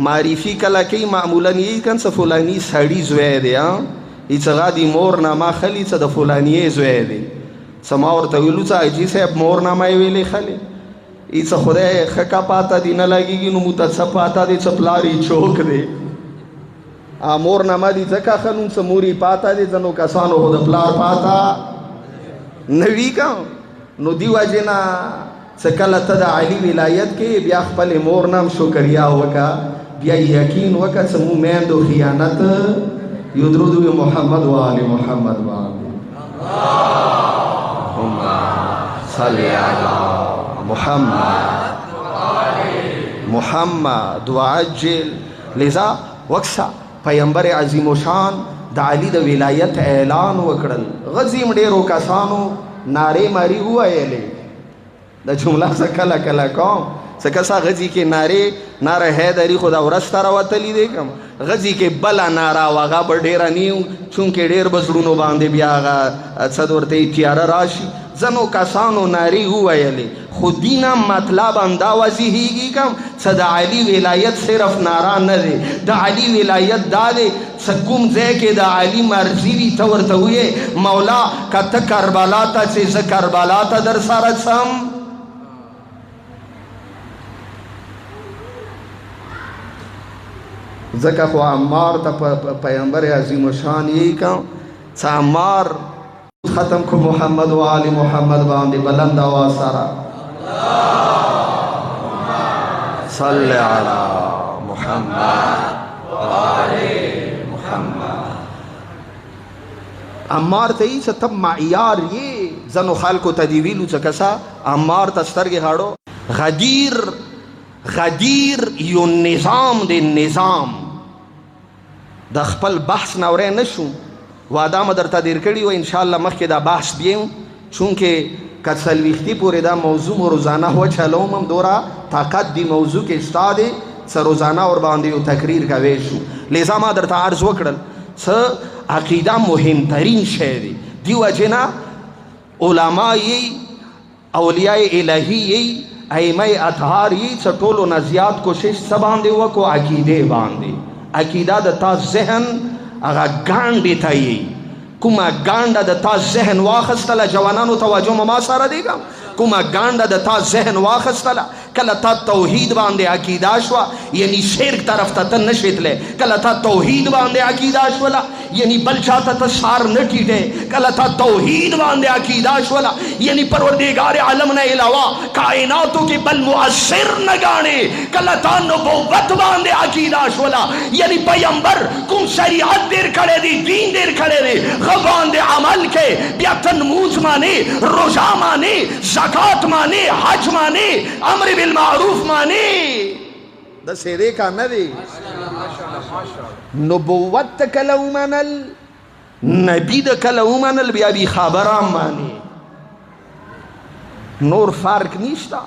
S2: معرفي کله کوي معمولا یې کن څه فلاني سړي زوی دی. عیسی آغا دی مور نامه خلي څه د فلانیې زوی دی. څه ما ورته ویلو څه اجي صاحب مور نامه یې ویلې خلي. عیسی خدای ښه کا پاته دی نه لګېږي نو موته څه پاته دی څه پلار یې چوک دی. مور نامه دي ځکه ښه نوم څه مور یې پاته دی ځنو کسانو خو د پلار پاته نه وي که نو دې وجې نه څه کله ته د علي ولایت کې بیا خپلې مور نام شکریا وکړه، بیا یقین وکړه څه مو میندو خیانت یو درود وي محمد و آل محمد باندې. اللهم صل علی محمد محمد وعجل. لذا وکسا پیغمبر عظیم و شان د علي د ولایت اعلان وکړل. غزیم ډېرو کسانو نارې مارې وویلې. د جمله څه کله کله کوم څه کسا غزي کې ناره حیدري خو دا ورځ ته راوتلی دی کوم غزي کې بله ناره و هغه به ډېره نیو چونکې ډېر به زړونو باندې بیا هغه څه ورته تیاره راشي. ځنو کسانو نارې وویلې خو دینه مطلب همدا وضیحېږي کوم څه د علي ولایت صرف ناره نه دی. د علي ولایت دا دی څه کوم ځای کې د علي مرضي وي ته ورته ویې مولا که ته کربلا ته څې زه کربلا ته در سره څم. ځکه خو عمار ته پیغمبر عظیم الشان یې کوم څه عمار ختم کو محمد و آل محمد باندې بلند آواز سره صل علی محمد و آل محمد. عمار ته یې څه تب معیار یې ځنو خلکو ته دې ویلو څه کسا عمار ته سترګې هاړو. غدیر یو نظام دی، نظام د خپل بحث نورې نشو وعده مې درته دیر کړي و انشاءالله مخکې دا بحث بیم چونکې که څلوېښتي پورې دا موضوع مو روزانه وچلوم هم دوره طاقت دی موضوع کې شته دی څه روزانه ورباندې یو تقریر کوی شو. لذا ما درته عرض وکړل څه عقیده مهمترین شی دی. دې وجې نه علما یې اولیاء الهي یې ائمه اطهار یې څه ټولو نه زیات کوشش څه باندې وکړو عقیدې باندې. عقیده د تا ذهن هغه ګانډې ته یې کومه ګانډه د تا ذهن واخیستله جوانانو توجه ما سره دی کومه ګانډه د تا ذهن واخیستله کله تا توحید باندې عقیده شوه یعنی شرک طرف ته ته نشې تللی. کله تا توحید باندې عقیده شوله یعنی بل چاته ته سار نه ټیټې. کله تا توحید باندې عقیده شوله یعنی پروردګار عالم نه علاوه کائناتو کې بل مؤثر نه ګاڼې. کله تا نبوت باندې عقیده شوله یعنی پیغمبر کوم شریعت دیر کړی دی دین دیر کړی دی هغه باندې عمل کې بیا ته لمونځ مانې روژه مانې زکات مانې حج مانې امر بالمعروف مانې د سیدې کا نه دی. نبوت ته کله ومنل نبي د کله ومنل بیا بي خبره مانې نور فرق نشته.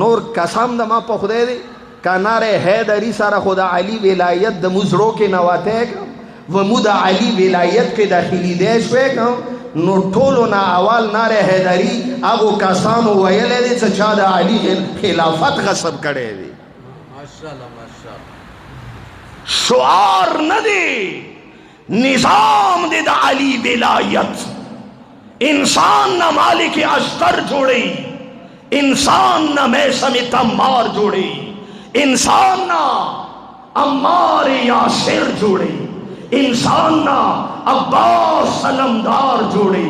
S4: نور قسم د ما په خدای دی کنار حیدری سره خدا علی ولایت د مزرو کې نواته کم و مو د علی ولایت کې داخلي دی شوې کم نو ټولو نه اول نار حیدری هغه کسانو ویلې دي چې چا د علی خلافت غصب کړي دي.
S3: ماشاءالله ماشاءالله.
S2: شعار نه دی، نظام دی د علی ولایت. انسان نہ مالک اشتر جوڑی، انسان نہ میسم تمار جوڑی، انسان نہ عمار یاسر جوڑی، انسان نہ عباس علمدار جوڑی،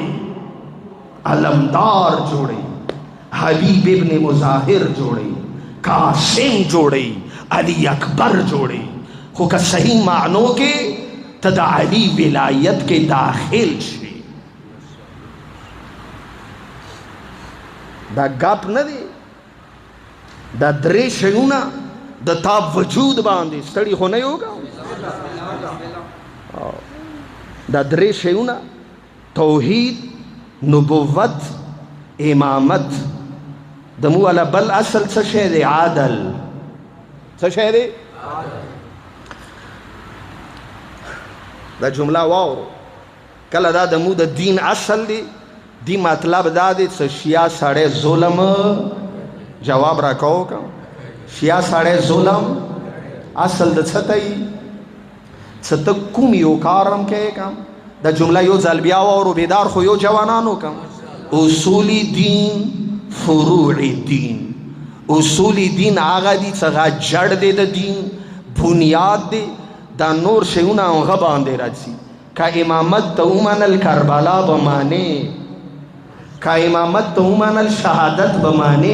S2: علمدار جوڑی، حبیب ابن مظاہر جوڑی، قاسم جوڑی، علی اکبر جوڑی. خو کا صحیح معنوں کے تدا علی ولایت کے داخل شي. دا گپ نه دی، دا درې شیونه د تا وجود باندې ستړي خو نه یو دا درې شیونه توحید، نبوت، امامت. د مو والا بل اصل څه شی دی؟ عادل. څه شی دی؟ دا جمله واورو کله دا د مو د دین اصل دی. دی مطلب دا دی چې شیعه سړی ظلم جواب را کوو که شیعه سړی ظلم اصل د څه ته یي څه ته کوم یو کار هم کوې که دا جمله یو ځل بیا واورو بیدار خو یو جوانانو که اصول دین فروع دین. اصول دین هغه دي چې هغه جړ دی د دین، بنیاد دی. دا نور شیونه هغه باندې راځي. که امامت ته ومنل کربلا به مانې، کا امامت تو منل شہادت بمانے،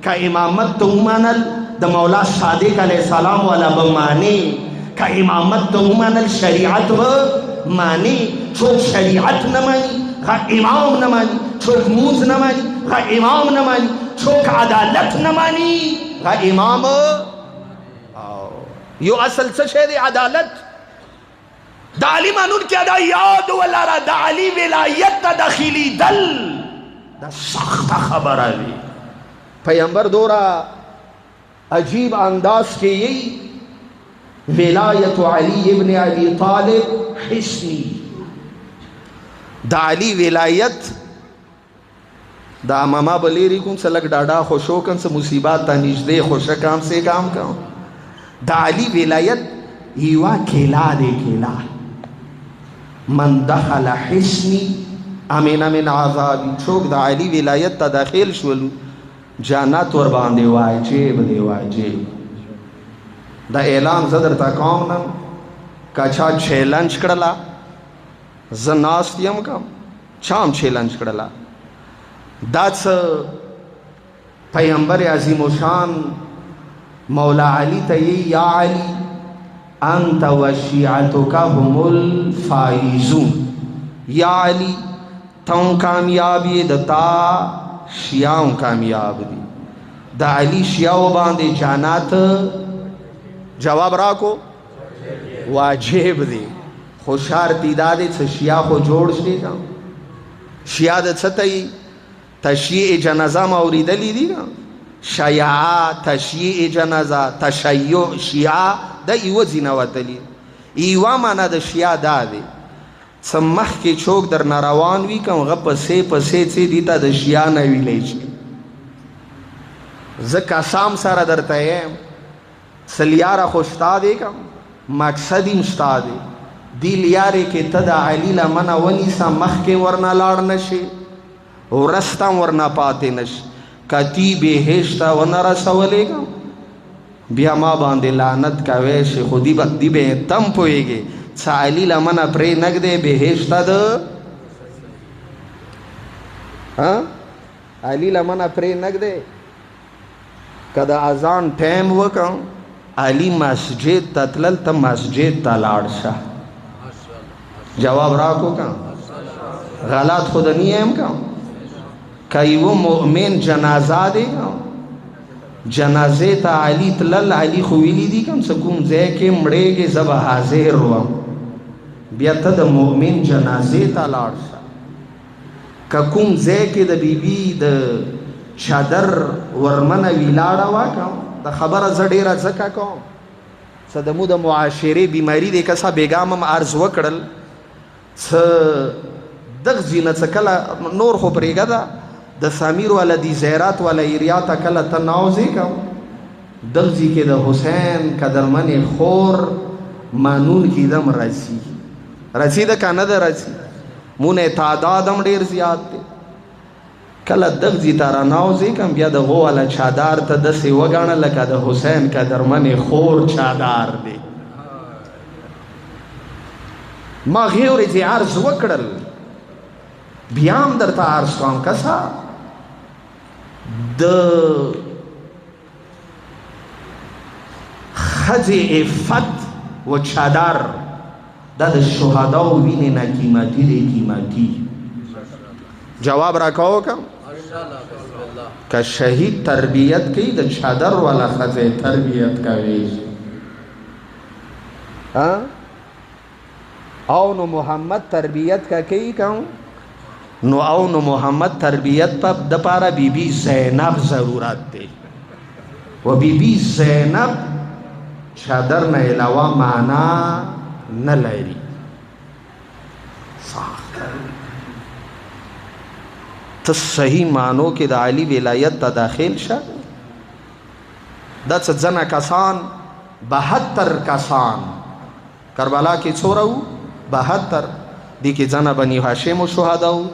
S2: کا امامت تو منل د مولا صادق علیہ السلام والا بمانے، کا امامت تو منل شریعت بمانے. چوک شریعت نہ مانی کا امام نہ مانی، چوک موز نہ مانی کا امام نہ مانی، چوک عدالت نہ مانی کا امام. یو اصل څه شی دی؟ عدالت. دا علی مانون کیا دا یاد ولرا دا علی ولایت تا داخلی دل دا سخت خبر آلی. پیغمبر دورا عجیب انداز کے یہی ولایت علی ابن ابی طالب حسنی. دا علی ولایت دا ماما بلیری کن سے لگ ڈاڈا خوشو کن سے مصیبات تا نجدے خوشکام سے کام کن. دا علی ولایت یوا کھیلا دے کھیلا. من دخل حسنی امین من عذابی. چوک دا علی ولایت تا داخل شولو جانت ور باندې واجب دی واجب. دا اعلان زدر تا کوم نم کچا چیلنج کړلا زناستیم کم چام چیلنج کړلا. داس پیغمبر عظیم و شان مولا علی ته یا علی انت و شیعتک هم الفائزون. یا علی تم کامیابی دتا شیعوں کامیاب دی. دا علی شیعوں باندے جانات جواب راکو واجب دی. خوشار تیدادے سے شیعہ کو جوڑ شدے گا. شیعہ دا ستائی تشیع جنازہ موری دلی دی گا. شیعہ تشیع جنازہ تشیع شیعہ دا ایوہ زینوات دلی. ایوہ مانا دا شیعہ دا دے سمخ کے چوک در ناروان وی کم غب پسے پسے چے دیتا دا شیعہ نوی لیچے. زکا سام سارا در تیم سلیارہ خوشتا دے کم مقصدی مشتا دے. دی لیارے کے تدا علی لمنا ونی سا مخ کے ورنہ لاڑ نشے ورستا ورنہ پاتے نشے. کتی بہشتا ورنہ رسولے کم بیا ما باندے لعنت کا ویشے خودی بدی بے تم پوئے گے. سا علی لمنا پرے نگ دے بہشتا دا علی لمنا پرے نگ دے. کدا ازان ٹیم وکم علی مسجد تتلل تا مسجد تا لاڑشا. جواب راکو کم غلط خود نہیں ہے کم. کئی وہ مؤمن جنازہ دے کم جنازے تا علی تلل علی خویلی دی کم سکوم زے کے مڑے گے زب حاضر روام بیتا دا مؤمن جنازے تا لارشا. ککوم زے کے دا بی بی دا
S4: چادر ورمنه ویلاړه واکم د خبره زه ډېره ځکه کوم څه د مو د معاشرې بیماري دی که څه بیګامم عرض وکړل څه دغځي نه څه کله نور خو پرېږده ده د سامیر والا دی زیرات والا ایریا ته کله ته ناوځې کوم دغځي کې د حسین قدرمنې خور مانون کېدم رسي ده که نه ده رسي مونه تعداد هم ډېر زیات دی کله دغځي ته راناوځې کوم بیا د هغو والا چادار ته داسې وګڼه لکه د حسین قدرمنې خور چادار دی ما هغې ورځې عرض وکړل بیا هم درته عرض کوم کسه د ښځې عفت و چادر دا د شهداو وینې نه قیمتي دی قیمتي جواب راکوو کم که شهید تربیت کوي د چادر والا ښځې تربیت کوي او نو محمد تربیت کا کوي کوم نو او نو محمد تربیت په د پاره بیبي زینب ضرورت دی و بیبي زینب چادر نه علاوه معنا نه لري ته صحیح معنو کې د علی ولایت ته داخل شه دا څه ځنه کسان 72 کسان کربلا کې څوره وو 72 دي کې ځنه بني هاشم شهدا وو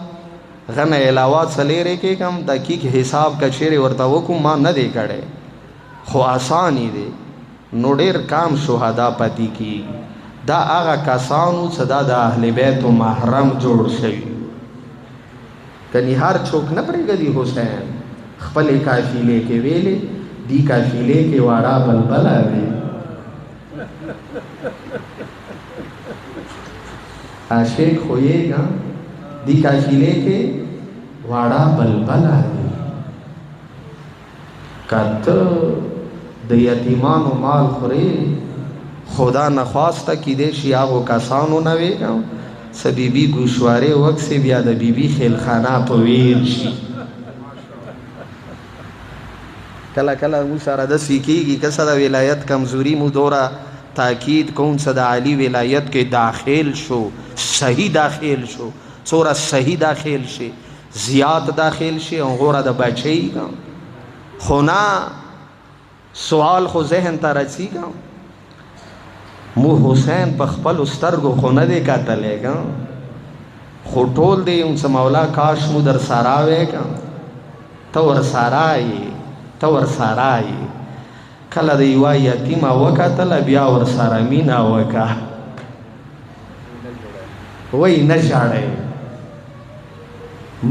S4: غنه علاوه څلېرې کې کم دقیق حساب کچېرې ورته وکم ما نه دی کړی خو آسانی دی نو ډېر کام شهدا پتی کی دا هغه کسانو چې دا د اهل بیت محرم جوړ شوي کني هر څوک نه پرېږدي حسین خپلې قافلې کې ویلې دی قافلې کې واړه بلبله دی عاشق خویږه دی قافلې کې واړه بلبله دی کته د یتیمانو مال خوري خدا نخواسته کې دې شي هغو کسانو نه ویږم څه بیبي ګوشوارې وکسې بیا د بیبي خیلخانه په ویر شي کله کله مو سره داسې کېږي که څه د ولایت کمزوري مو دوره تاکید کوم څه د علي ولایت کې داخل شو صحیح داخل شو څوره صحیح داخل شي زیات داخل شي هغوره د بچی خو نه سوال خو ذهن ته رسیږي مو حسین په خپلو سترګو خو نه دی کتلی خو ټول دی څه مولا کاش مو در سره وی ته ورسره یې ته ورسره یې کله د یوه یتیمه وکتله بیا ورسره مینه وکړه وی نه ژاړئ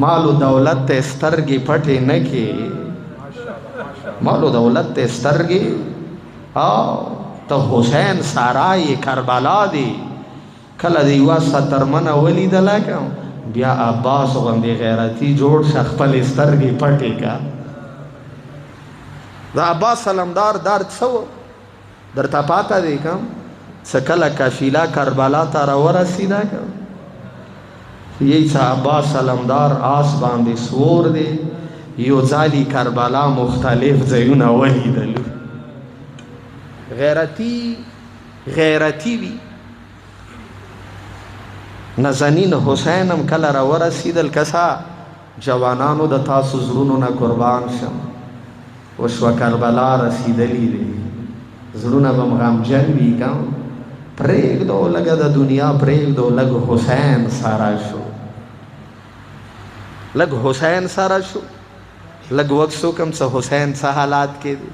S4: مالو دولت ته سترګې پټې نه کې مالو دولت ته سترګې ته حسین سارای کربلا دی کله د یوه سترمنه ولیدله بیا عباس غوندې غیرتي جوړ شه خپلې سترګې پټې که د عباس سلمدار دار څه و درته پاته دی که څه کله قافله کربلا ته راورسېده که یی څه عباس سلمدار آس باندې سوور دی یو ځالي کربلا مختلف ځایونه ولیدلو غیرتی وي نازنین حسین هم کله راورسېدل کسا جوانانو د تاسو زړونو نه قربان شم وشوه کربلا رسېدلي دی زړونه به م غمجن وي که پرېږدو لږه د دنیا پرېږدو لږ حسین سره شو لږ حسین سره شو لږ وکسو کم څه حسین څه حالات کې دی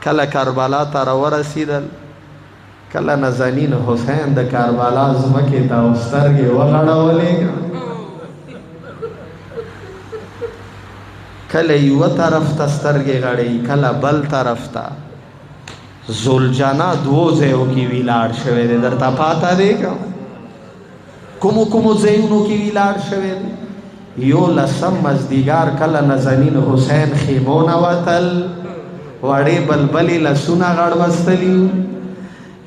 S4: کله کربلا ته راورسېدل کله نازنین حسین د کربلا ځمکې ته او سترګې وغړولې کله یوه طرف ته سترګې غړی کله بل طرف ته زلجنا دوو ځایو کې ویلاړ شوی دی درته پاته دی کومو ځایونو کې ویلاړ شوی دی یو لسم مازدیګر کله نازنین حسین خیمو نه وتل وړې بلبلې لسونه غړوستلي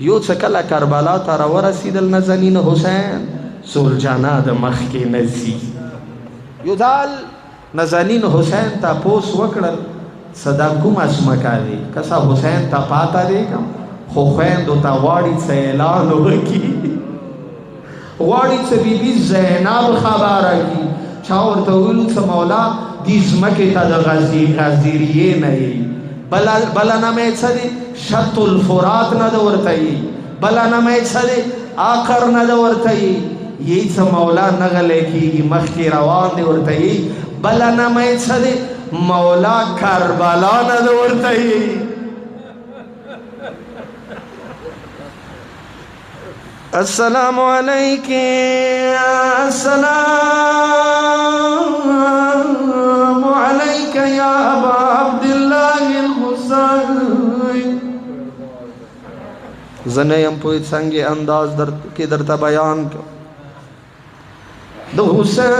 S4: یو څه کله کربلا ته راورسېدل نازنین حسین زلجنا د مخکې نه ځي یو ځل نازنین حسین تا پوس وکړل صدا کوم اسمکا دی کسا حسین تا پاتا دی کم خو خویندو تا غواړي څه اعلان وکړي غواړي څه بیبي زینب خبره کړي چا ورته ویلو څه مولا دې ځمکې ته د غزیریې نه یې بله نامه یې څه دی شط الفرات نه ده ورته یې بله نامه یې څه دی آخر نه ده ورته یې یې څه مولا نه غلی کېږي مخکې روان دی ورته یې بله نامه یې څه دی مولا کربلا نه ده ورته یې السلام علیکم السلام علیک یا ابا عبداللہ الحسین زنیم پوی څنګه انداز کې درته بیان کړ د حسین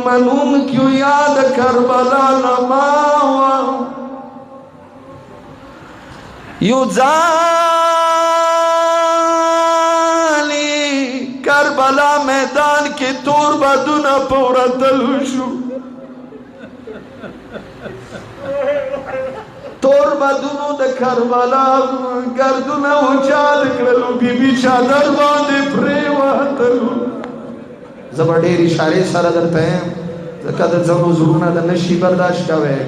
S4: منوم کیوں یاد کربلا نماوا یو ځالی کربلا میدان کې تور بدونه پورتلو شو تور بدونو د کربلا ګردونه اوچات کړلو بیبي چادر باندې پرېوتلو زه به ډېر اشارې سره درته یم ځکه د ځینو زړونه د نشي برداشت کوی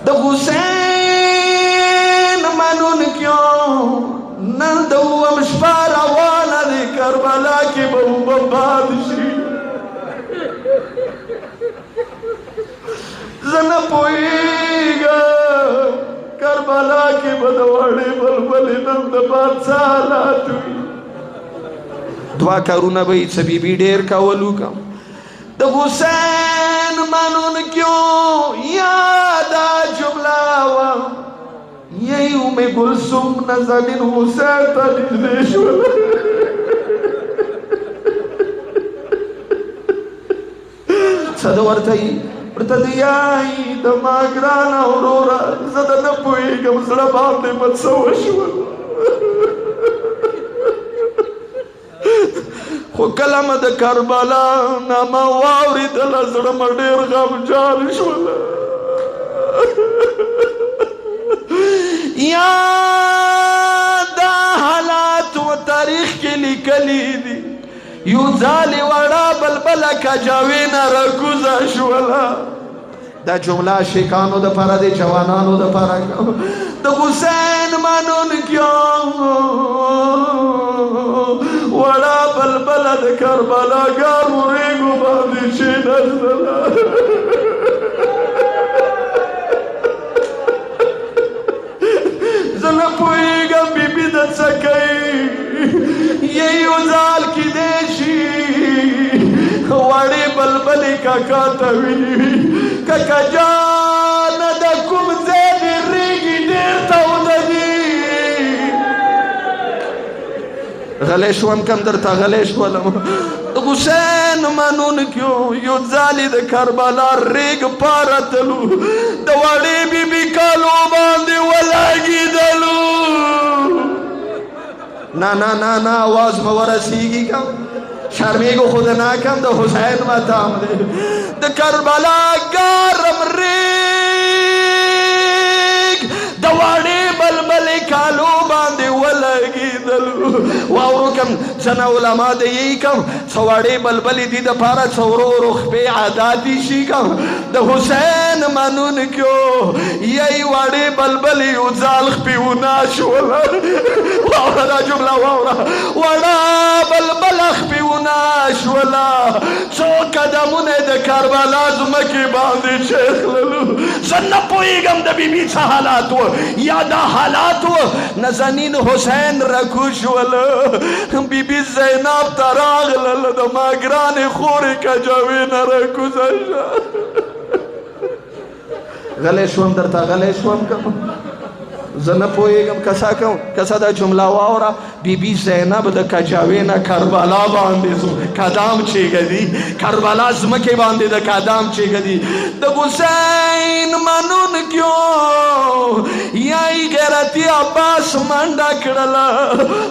S4: د حسین منون کیوں نن د اوم شپه روانه دی کربلا کې به اوبه باد شي زه نه پوهېږم کربلا کې به د وړې بلبلې نن د باد څه حالات وي دوه کارونه به یې څه بیبي ډېر کولو کم د حسین منون کیوں یادا جمله وه یہی ام گلسم نازنین حسین تا نږدې شوله څه ده ورته یې ورته د یایي د ما ګرانه وروره زه د نه پوهېږم زړه باندې به څه وشول خو کله مې د کربلا نامه واورېدله زړه مې ډېر غمجان شوله یا دا حالات و تاریخ کې لیکلي دي یو ځالې وړه بلبله کجاوې نه راکوزه شوله دا جمله شیکانو دپاره دی جوانانو دپاره د حسین منون کیوں وړه بلبله د کربلا ګانو ریګو باندې کښېنستله زه نه پوهېږم بیبي د څه کوي یې یو ځال کیدی شي وړې بلبلې کاکا ته ویلي وي کاکا جانه د کوم ځای دې ریګې ډېر توده دي غلی شوم کم درته غلی شولم حسین منون کیوں یو ځالې د کربلا ریګ پارتلو د وړې بیبي کالو باندې ولګېدلو نه نه نه نه آواز مې ورسېږي کم شرمېږو خو د ناکم د حسین متام دی د کربلا ګرم ریګ د وړې بلبلې کالو باندې ولګېدلو واورو کم ځنه علما د یې کم څه وړې بلبلې دي دپاره څه ورو ورو خپې عاداتي شي کم د حسین منون کیوں یې وړې بلبلې یو ځال خپې وناشوله واوره دا جمله واوره وړه بلبله خپې وناشوله څو قدمونه د کربلا ځمکې باندې چیخللو زه نه پوهېږم د بیبي څه حالات و یا دا حالات و نازنین حسین راکوز شوله بیبي زینب ته راغلله د ما ګرانې خورې کجاوې نه راکوزه شه غلی شوم درته غلی شوم که
S2: زه نه پوهېږم کسه دا جمله واوره بیبي زینب د کجاوې نه کربلا باندې قدم چېږدي کربلا ځمکې باندې د قدم چېږدي د حسین منونکیو یای غیرتي عباس منډه کړله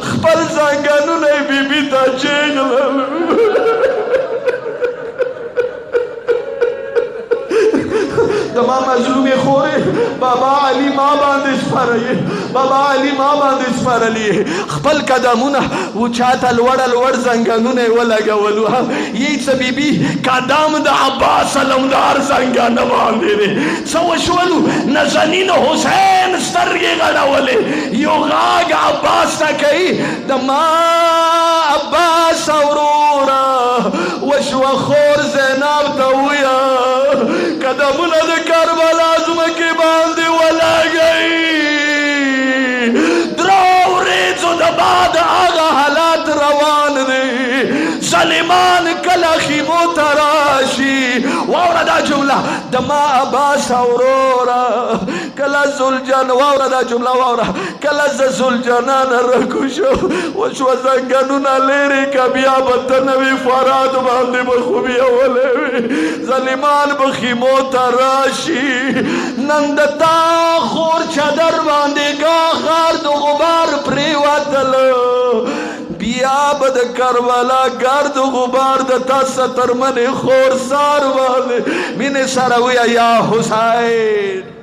S2: خپل زنګنونه یې بیبي ته چېږلل دما مظلوم خورې بابا علي ما باندې سپارلی بابا علي ما باندې سپارلی خپل قدمونه اوچاته لوړ زنګنونه یې ولګولو یی څه بیبي قدم د عباس علمدار زنګانه باندې دی څه وشولو نازنین حسین سترګې غړولې یو غاږ عباس ته کوي د ما عباس وروره وشوه خور زینب ته وویه قدمونه د کربلا ځمکې باندې ولاږئ درو ورځو د بعد هغه حالات روان دی ظالمان کله خیمو ته راشي واوره دا جمله د ما عباس وروره کله واوره دا جمله واوره کله زه زلجنان رکو شو وشوه زنګنونه لرې که بیا به ته نوي فراد باندې به خو بیولی وي ظالمان به خیمو ته راشي نن د تا خور چدر باندې غار د غبار پرېوتله بیا به د کربلا ګرد غبار د تا سترمنې خور سار باندې مینې سره ویه یا حسین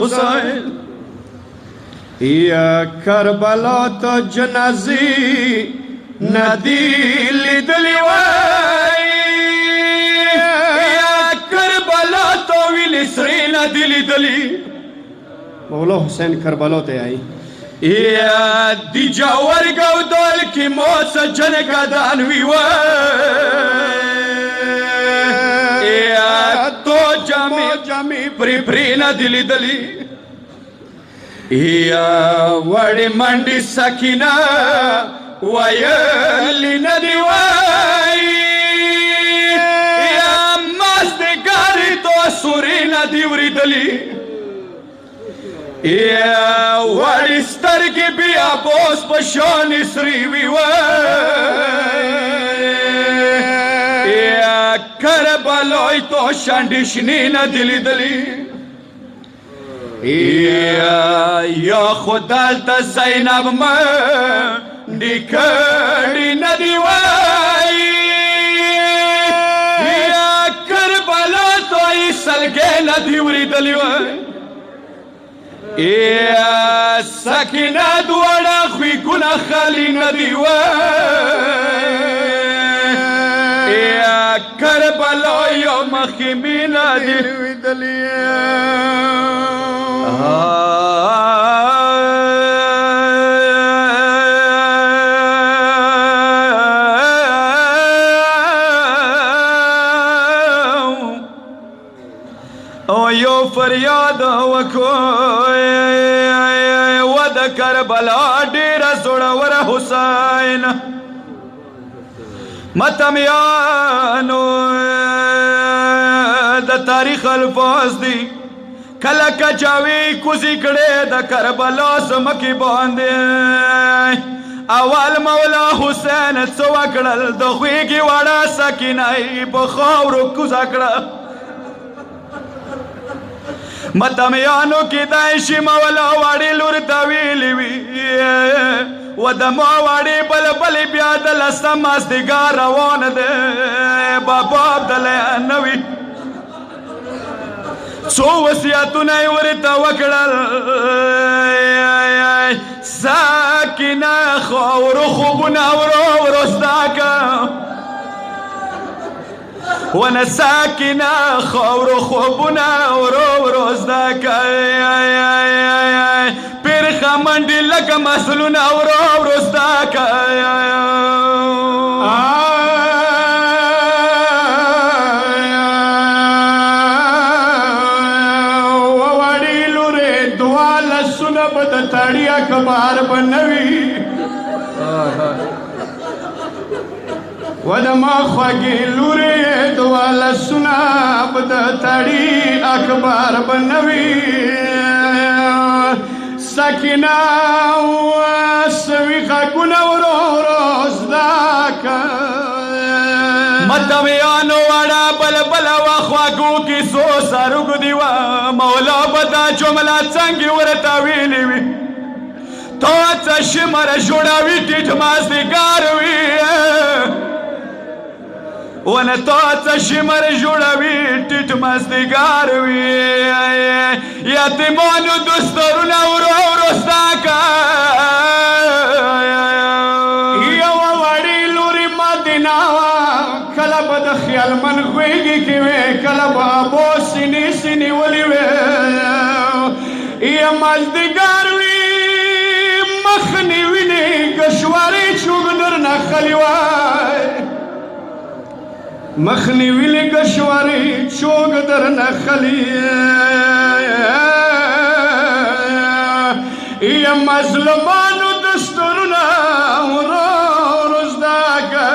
S5: حسین یا کربلا تو جنازی ندی لیدلی وای یا کربلا تو ویلی سری ندی لیدلی مولا حسین کربلا ته آئی یا دی جاور گودال کی موت جن گدانوی وای یا تو جمی پری ندی لیدلی یا وڑی منڈی سکینہ ویلی ندی وائی یا مازدگاری تو سوری ندی وریدلی یا وڑی سترگی بیا بوس پشانی سریوی وائی یا کربلوی تو شندشنی ندی لیدلی یا خودال تا زینب منڈی کڑی ندی وائی یا کربلا تو ای سلگے ندی وریدلی وائی یا سکینہ دوڑا خوی گناہ خالی ندی وائی یا کربلا یو مخیمی ندی وریدلی او یو فریاد وکوی ود کربلا ډیر زړور حسین متمیانو د تاریخ الفاظ دی کله کچاوی کوزی کړه د کربلا زمکی باندې اول مولا حسین څو کړل د خوېږي وړه سکینه په خاورو کوزا کړه متمیانو کې دای شي مولا وړي لور ته ویلي وي و د ماوړې بلبل بیا د لسم مازدیګر روان دی بابا عبدالله نوي څو وصیتونه یې ورته وکړل ساکنه خاورو خوبونه ورو ورو زده که ونه ساکنه خاورو خوبونه ورو ورو زده که پیرخه منډې لکه مسلونه ورو ورو زده که
S6: تاڑی اکبار بنوی ودما خواگی لوری دوالا سناب دا تاڑی اکبار بنوی سکینہ واسوی خاکونا ورو روز داکا
S5: متویانو وڑا بلبل و خواگو کی سو سارو دیوا مولا بدا جملہ څنګه ورته ویلی وی تو څه شمر جوړاوي ټیټ مازدیګر وی ونه تو څه شمر جوړاوي ټیټ مازدیګر وی یتیمانو دستورونه ورو ورو زده که
S6: یو وړی لوري مدینه کله به د خیال من غویږي کې وې کله به ابو سینې سینې ولې وې یا مازدیګر وی مخنی ویني کشوارې چوګ درنه خلی وای مخنی ویني کشوارې چوګ درنه خلی یا مظلومانو دستورونه ورو ورو زده که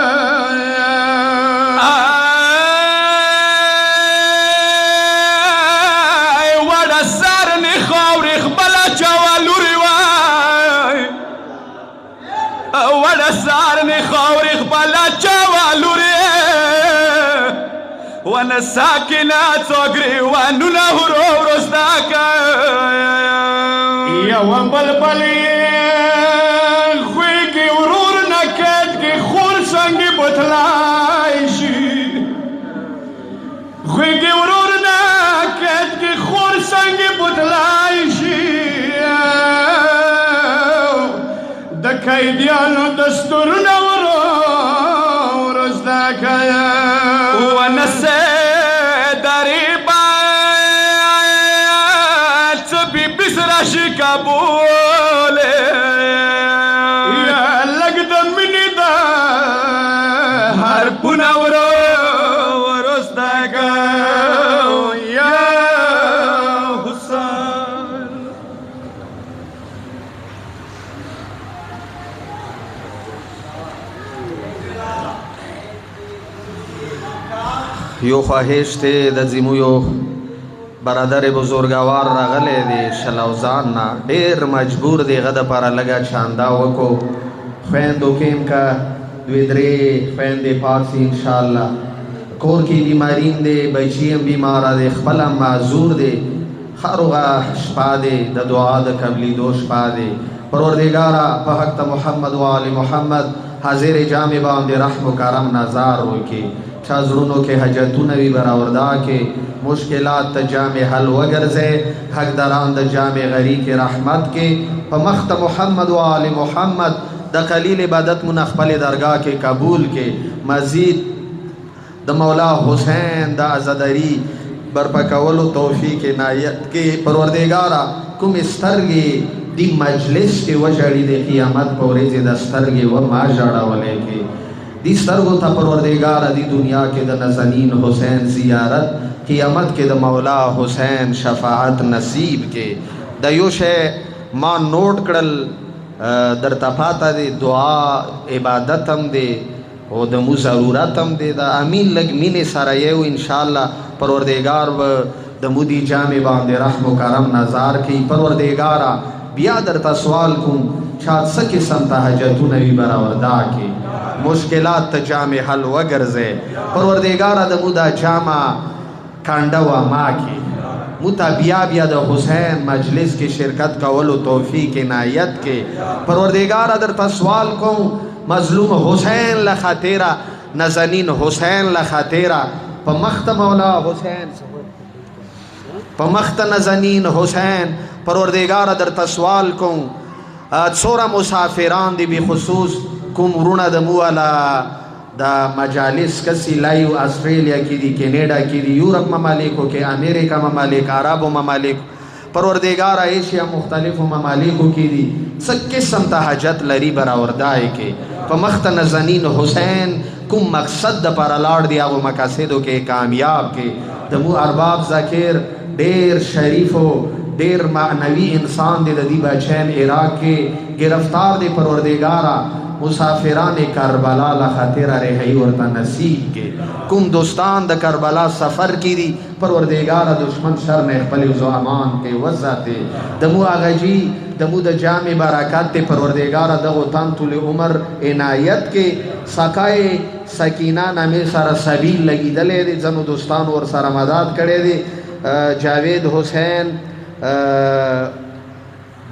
S5: سارنی خاوری خبلا چوالوری ونه ساکنه څوګري وانونه ورو ورو زده که
S6: یو بلبل خوږې ورور نه کټ کې خور څنګه بتلای شي خوږې ورور نه کټ کې خور څنګه بتلای شي د قیدیانو دستورونه ورو ورو زده که
S5: ونه سه دریبه څه بیبي سره شي کابولی
S6: یا لږ د مینې د
S5: حرفونه ورو ورو زده که یا حسین
S4: یو خواهش ته د زمویو برادر بزرګوار راغلی دی شلوزان نه ډېر مجبور دی هغه دپاره لږه چاندا وکړو خویندو کې هم که دوې درې خویندې پاتې انشاءالله کور کې بیمارین دی بچي هم بیماره دی خپل هم معذور دی خاروغه شپه دی د دعا د قبلېدو شپه دی پروردګاره په حق د محمد و آل محمد حاضر جامع باندې رحم و کرم نظر وکړي چا زړونو کې حاجتونه وي براوردا کې مشکلات ته جامع حل وګرځي حقداران د جامع غری کې رحمت کې په مخ ته محمد و آل محمد د قلیل عبادت من خپل درگاه کې قبول کې مزید د مولا حسین د عزاداری برپا کولو توفیق عنایت کې پروردګارا کوم سترګې دی مجلس کې وجړې د قیامت په ورځ د سترګې و ما جړاولې کې دی سترګو ته پروردګارا دی دنیا کې د نازنین حسین زیارت قیامت کې د مولا حسین شفاعت نصیب کې د یو شی ما نوٹ کړل در تپاتا دی دعا عبادت هم دی او د مو ضرورت هم دی دا امین لګ مینه سره یو ان شاء الله پروردگار و د مودي جامع باندې رحم و کرم نظر کی پروردگارا بیا در سوال کوم چا څه قسم ته حاجتونه وی براوردا کی مشکلات ته جامع حل وګرځي پروردگارا د مودا جامع کانډه وا ما کی متا بیا بیا د حسین مجلس کې شرکت کولو توفیق عنایت کې پروردگار در تسوال کوم مظلوم حسین لخاطرہ نازنین حسین لخاطرہ په مخت مولا حسین په مخت نازنین حسین پروردگار در تسوال کوم څوره مسافران دی بخصوص کوم ورونه د مولا دا مجالس کسی لایو آسټریلیا کې دی کینیډا کې دی یورپ ممالکو کې امریکا ممالک عربو ممالک پروردگار ایشیا مختلفو ممالکو کې دی څه قسم ته حاجت لري براوردای کې په مخت نازنین حسین کوم مقصد د پر لاړ دی هغه مقاصدو کې کامیاب کې د مو ارباب ذکر ډیر شریفو ډیر معنوي انسان دی د دې بچین عراق کې گرفتار دی پروردگارا مسافران کربلا لخاطر رہی ورطا نصیب کے کم دوستان دا کربلا سفر کی دی پروردگار دشمن شر نے خپل و امان کے وزاتے دمو آغا جی دمو دا جامع برکات تے پروردگار دا غتان طول عمر عنایت کے ساکائے سکینہ نامی سارا سبیل لگی دلے دے زنو دوستان ور سارا مداد کرے دے جاوید حسین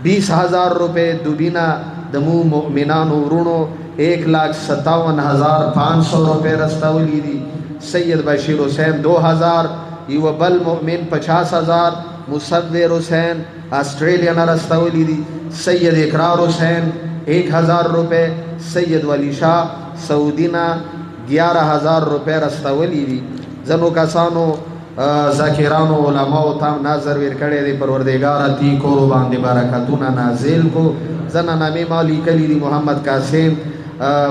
S4: 20,000 روپے دوبینہ دمو مؤمنان ورونو 1,57,500 روپے رستولی دی سید بشیر حسین 2,000 یو بل مؤمن 50,000 مصور حسین آسٹریلیا نہ رستولی دی سید اقرار حسین 1,000 روپے سید ولی شاہ سعودینا 11,000 روپے رستولی دی زنو کسانو ذاکرانو علماء تام ناظر ویر کڑے دی پروردگار تی کورو باندے برکتونا نازل کو زنا نامی مالی کلی دی محمد قاسم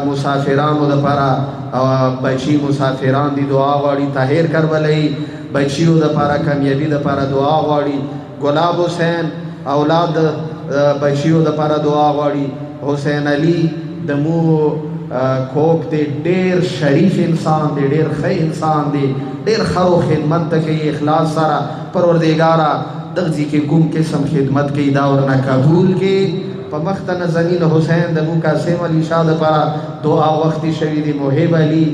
S4: مسافرانو دا پارا بچی مسافران دی دعا واری طاہر کربلائی بچیو دا پارا کامیابی دا پارا دعا واری گلاب حسین اولاد بچیو دا پارا دعا واری حسین علی دمو کوک دے ډیر شریف انسان دے ډیر خی انسان دے ډیر خرو خدمت تکی اخلاص سارا پروردگارا دغزی کے گم قسم خدمت کی داورنا قبول کے پا مختن زمین حسین دمو قاسم علی شاہ پارا دعا وقتی شوید محب علی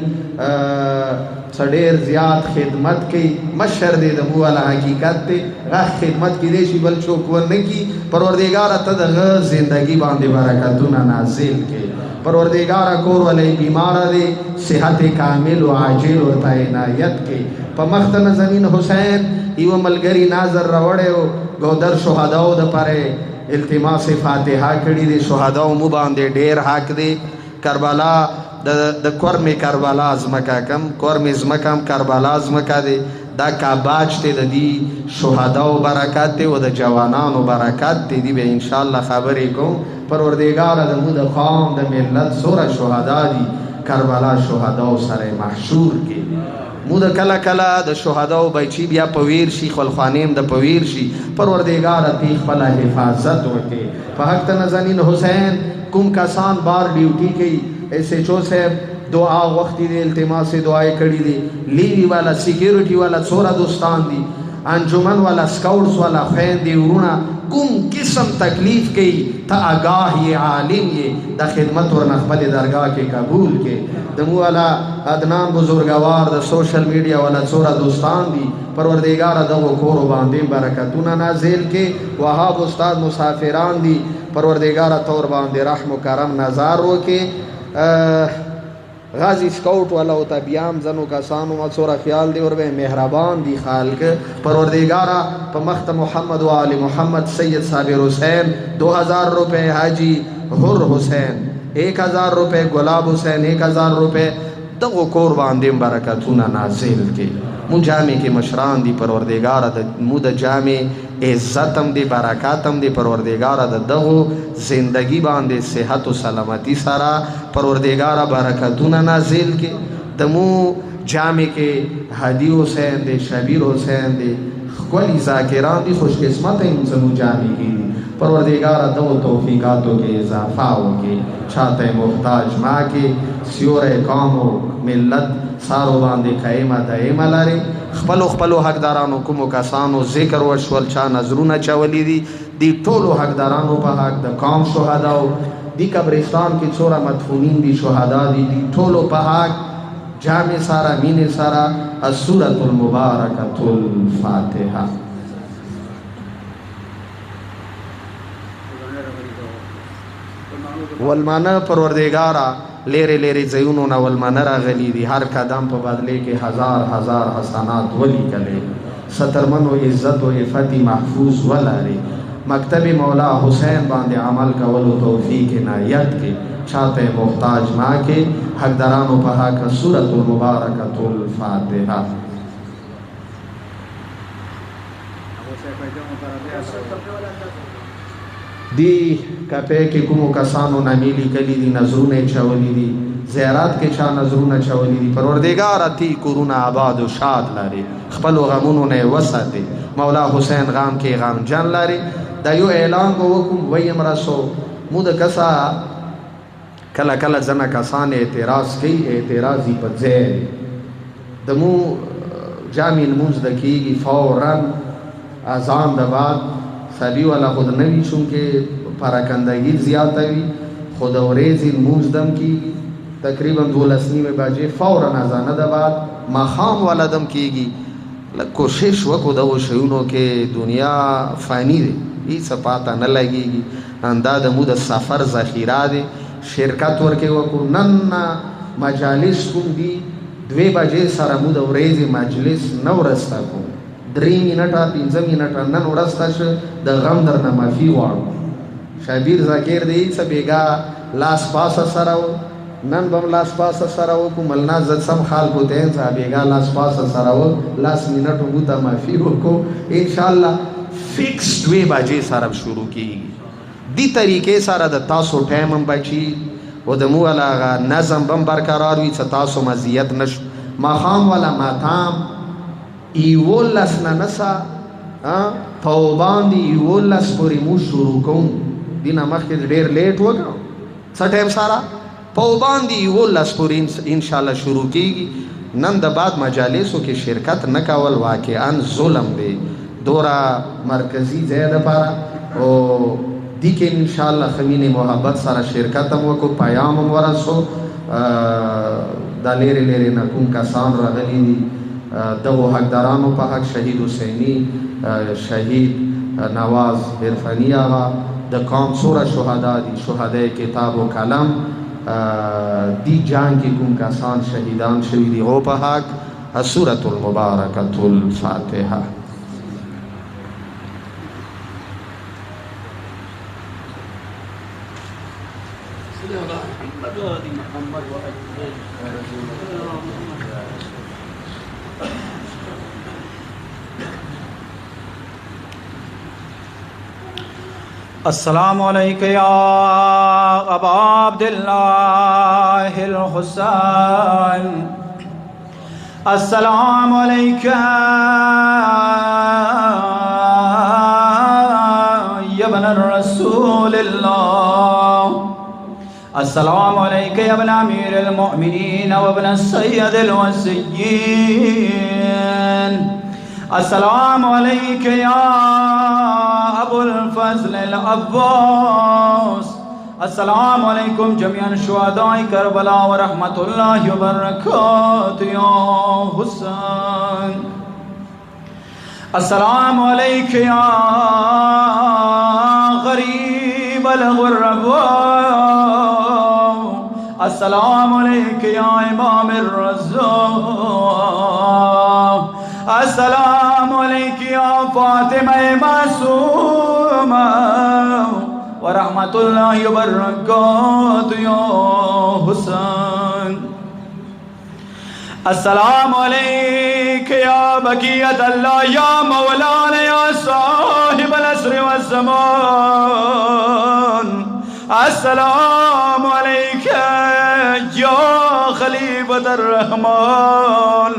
S4: سڑیر زیاد خدمت کی مشر دے دمو والا حقیقت دے غاق خدمت کی دیشی بل چوکور نکی پروردگارا تدغ زندگی باندے برکتونا نازل کے پروردگارا کور والی بیمارا دے صحت کامل و عاجل و عنایت کے پا مختن زمین حسین ایو ملگری ناظر روڑے ہو گودر شہداؤ دا پارے التماس فاتحہ کڑی دے شہداؤ مو باندے ڈیر حق دے کربلا دا کورم کربلا ازمکا کم کورم ازمکم کربلا ازمکا دے دا کاباج تے دا دی شہداؤ برکات تے و دا جوانانو برکات تے دی بے انشاءاللہ خبری کو پروردگار دا مو دا قوم دا ملت سورہ شہداء دی کربلا شہداؤ سر محشور کے مو دا کلا کلا دا شہداؤ بیچی بیا پویر شی خلخانیم دا پویر شی پروردگار تیخ پلا حفاظت ہوتے فحقت نزنین حسین کم کسان بار ڈیوٹی کی ایسے چو صاحب دعا وقتی دے التماس دعائے کڑی دے لیوی والا سیکیورٹی والا سورا دوستان دی انجمن والا سکاؤٹس والا خین دی ورونا کم قسم تکلیف کی تا آگاہ یہ عالم یہ دا خدمت ورنہ خپل درگاہ کے قبول کے دمو والا ادنان بزرگوار دا سوشل میڈیا والا سورا دوستان دی پروردگار دا وہ کورو باندے برکتونا نازل کے وہاب استاد مسافران دی پروردگار طور باندے رحم و کرم نظارو کے غازی سکاؤٹ والا ہوتا بیام زنو کسانو مصورہ خیال دے اور بے مہربان دی خالق پروردگارا پا مخت محمد و آل محمد سید صابر حسین 2,000 روپے حاجی حر حسین 1,000 روپے گلاب حسین 1,000 روپے دغو قربان دیم برکتونا نازل کے مو جامع کے مشران دی پروردگارا مو دا جامع عزتم دی برکاتم دی پروردگارا دغو زندگی باندے صحت و سلامتی سارا پروردگارا برکتونا نازل کے دمو جامع کے حدی حسین دے شبیر حسین دے کلی ذاکران دی خوش قسمت ہیں زمو جامع کی پروردگارا دو توفیقاتوں کے اضافہ ہو کے چھاتے محتاج ماں کے سیور قوم و ملت سارو باندے قائمہ دائمہ لارے خپلو خپلو حق دارانو کمو کسانو ذکر وشول چا نظرون چولی دی طولو حق دارانو پا حق دا قوم شہداو دی قبرستان کی چورا مدفونین دی شہدا دی طولو پا حق جامع سارا مین سارا السورة المبارکة الفاتحة ولمانه پروردگارا لیرے لیرے ځایونو نه ولمانه راغلي دي هر قدم په بدلې کې هزار هزار حسنات ولیکلې سترمن و عزت و عفت محفوظ ولري مکتب مولا حسین باندې عمل کولو توفیق عنایت کې چاته محتاج ما کې حقدارانو په حق سورۃ المبارکۃ الفاتحه. دی کپے کې کومو کسانو نامیلی کلی دی نظرونه چولی دی زیارات کې چا نظرونه چولی دی پروردگار اتی کورونه آباد و شاد لري خپل غمونو نه وساتي مولا حسین غام کې غام جان لري دا یو اعلان وکم ویم رسو مو د کسا کله کله ځنه کسان اعتراض کوي اعتراضی په ځای دمو جامع المنز د کېږي فورا اذان د بعد سبی والا خود نوی چونکه پراکندگی زیادہ وی خود اوریزی موزدم کی تقریبا 12:30 بجے فورا اذان د بعد ماخام والا دم کیگی کوشش وکړو د شیونو کې دنیا فانی دی هیڅ پاتا نه لګیږي اندا د مو د سفر ذخیره دی شرکت ورکې وکړو نن مجالس کوم دی 2 بجې سره مو د اوریزی مجلس نو رستا کو 3 منټه 5 منټه نن ورسته شه د غم درنه معافي غواړم شابیر ذاکر دی څه بیګا لاس پاس سره نن بم لاس پاس سره کو ملنا زد سم خال کو ته څه بیګا لاس پاس سره لاس منټو بوته معافي وکړو ان شاء الله فکس 2 بجې سره شروع کیږي دی طریقې سره د تاسو ټایم هم بچي او د مو علا نظم بم برقرار وي څه تاسو مزیت نش ماخام ولا ماتام ایولس ننسا توبان دی ایولس پوری مو شروع کون دینا مخی دیر لیٹ ہوگا سا ٹیم سارا توبان دی ایولس پوری انشاءاللہ شروع کی گی نند بعد مجالسو کی شرکت نکاول واقعان ظلم دے دورا مرکزی زیادہ پارا او دی که انشاءاللہ خمین محبت سارا شرکتم وکو پیامم ورسو دا لیرے لیرے نکون کسان رغلی دی دو حقدارانو په حق شهید حسینی شهید نواز عرفانی آغا د قوم سوره شهدا دی شهدای کتاب و کلم دی جنگ کی کوم کسان شهیدان شوی دی غو په حق سورۃ المبارکۃ الفاتحه.
S1: السلام علیکم یا ابا عبداللہ الحسین السلام علیکم یا ابن الرسول اللہ السلام علیکم یا ابن امیر المؤمنین و ابن السید الوسیین السلام علیکم یا ابو الفضل العباس السلام علیکم جميعا شهداء کربلا و رحمت اللہ وبرکاتہ یا حسین السلام علیکم یا غریب الغرباء السلام علیکم یا امام الرزاق السلام علیکم یا فاطمہ معصومہ ورحمت اللہ وبرکاتہ یا حسین السلام علیکم یا بقیت اللہ یا مولانا یا صاحب العصر والزمان السلام علیکم یا خلیفۃ الرحمن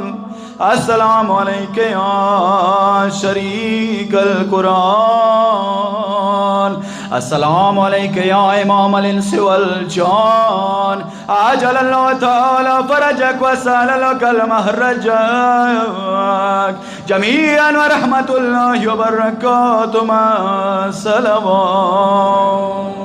S1: السلام علیکم یا شریک القرآن السلام علیکم یا امام الانس والجان عجل اللہ تعالی فرجک وسال لک المہرجک جمیعا ورحمت اللہ وبرکاتہ مع السلام.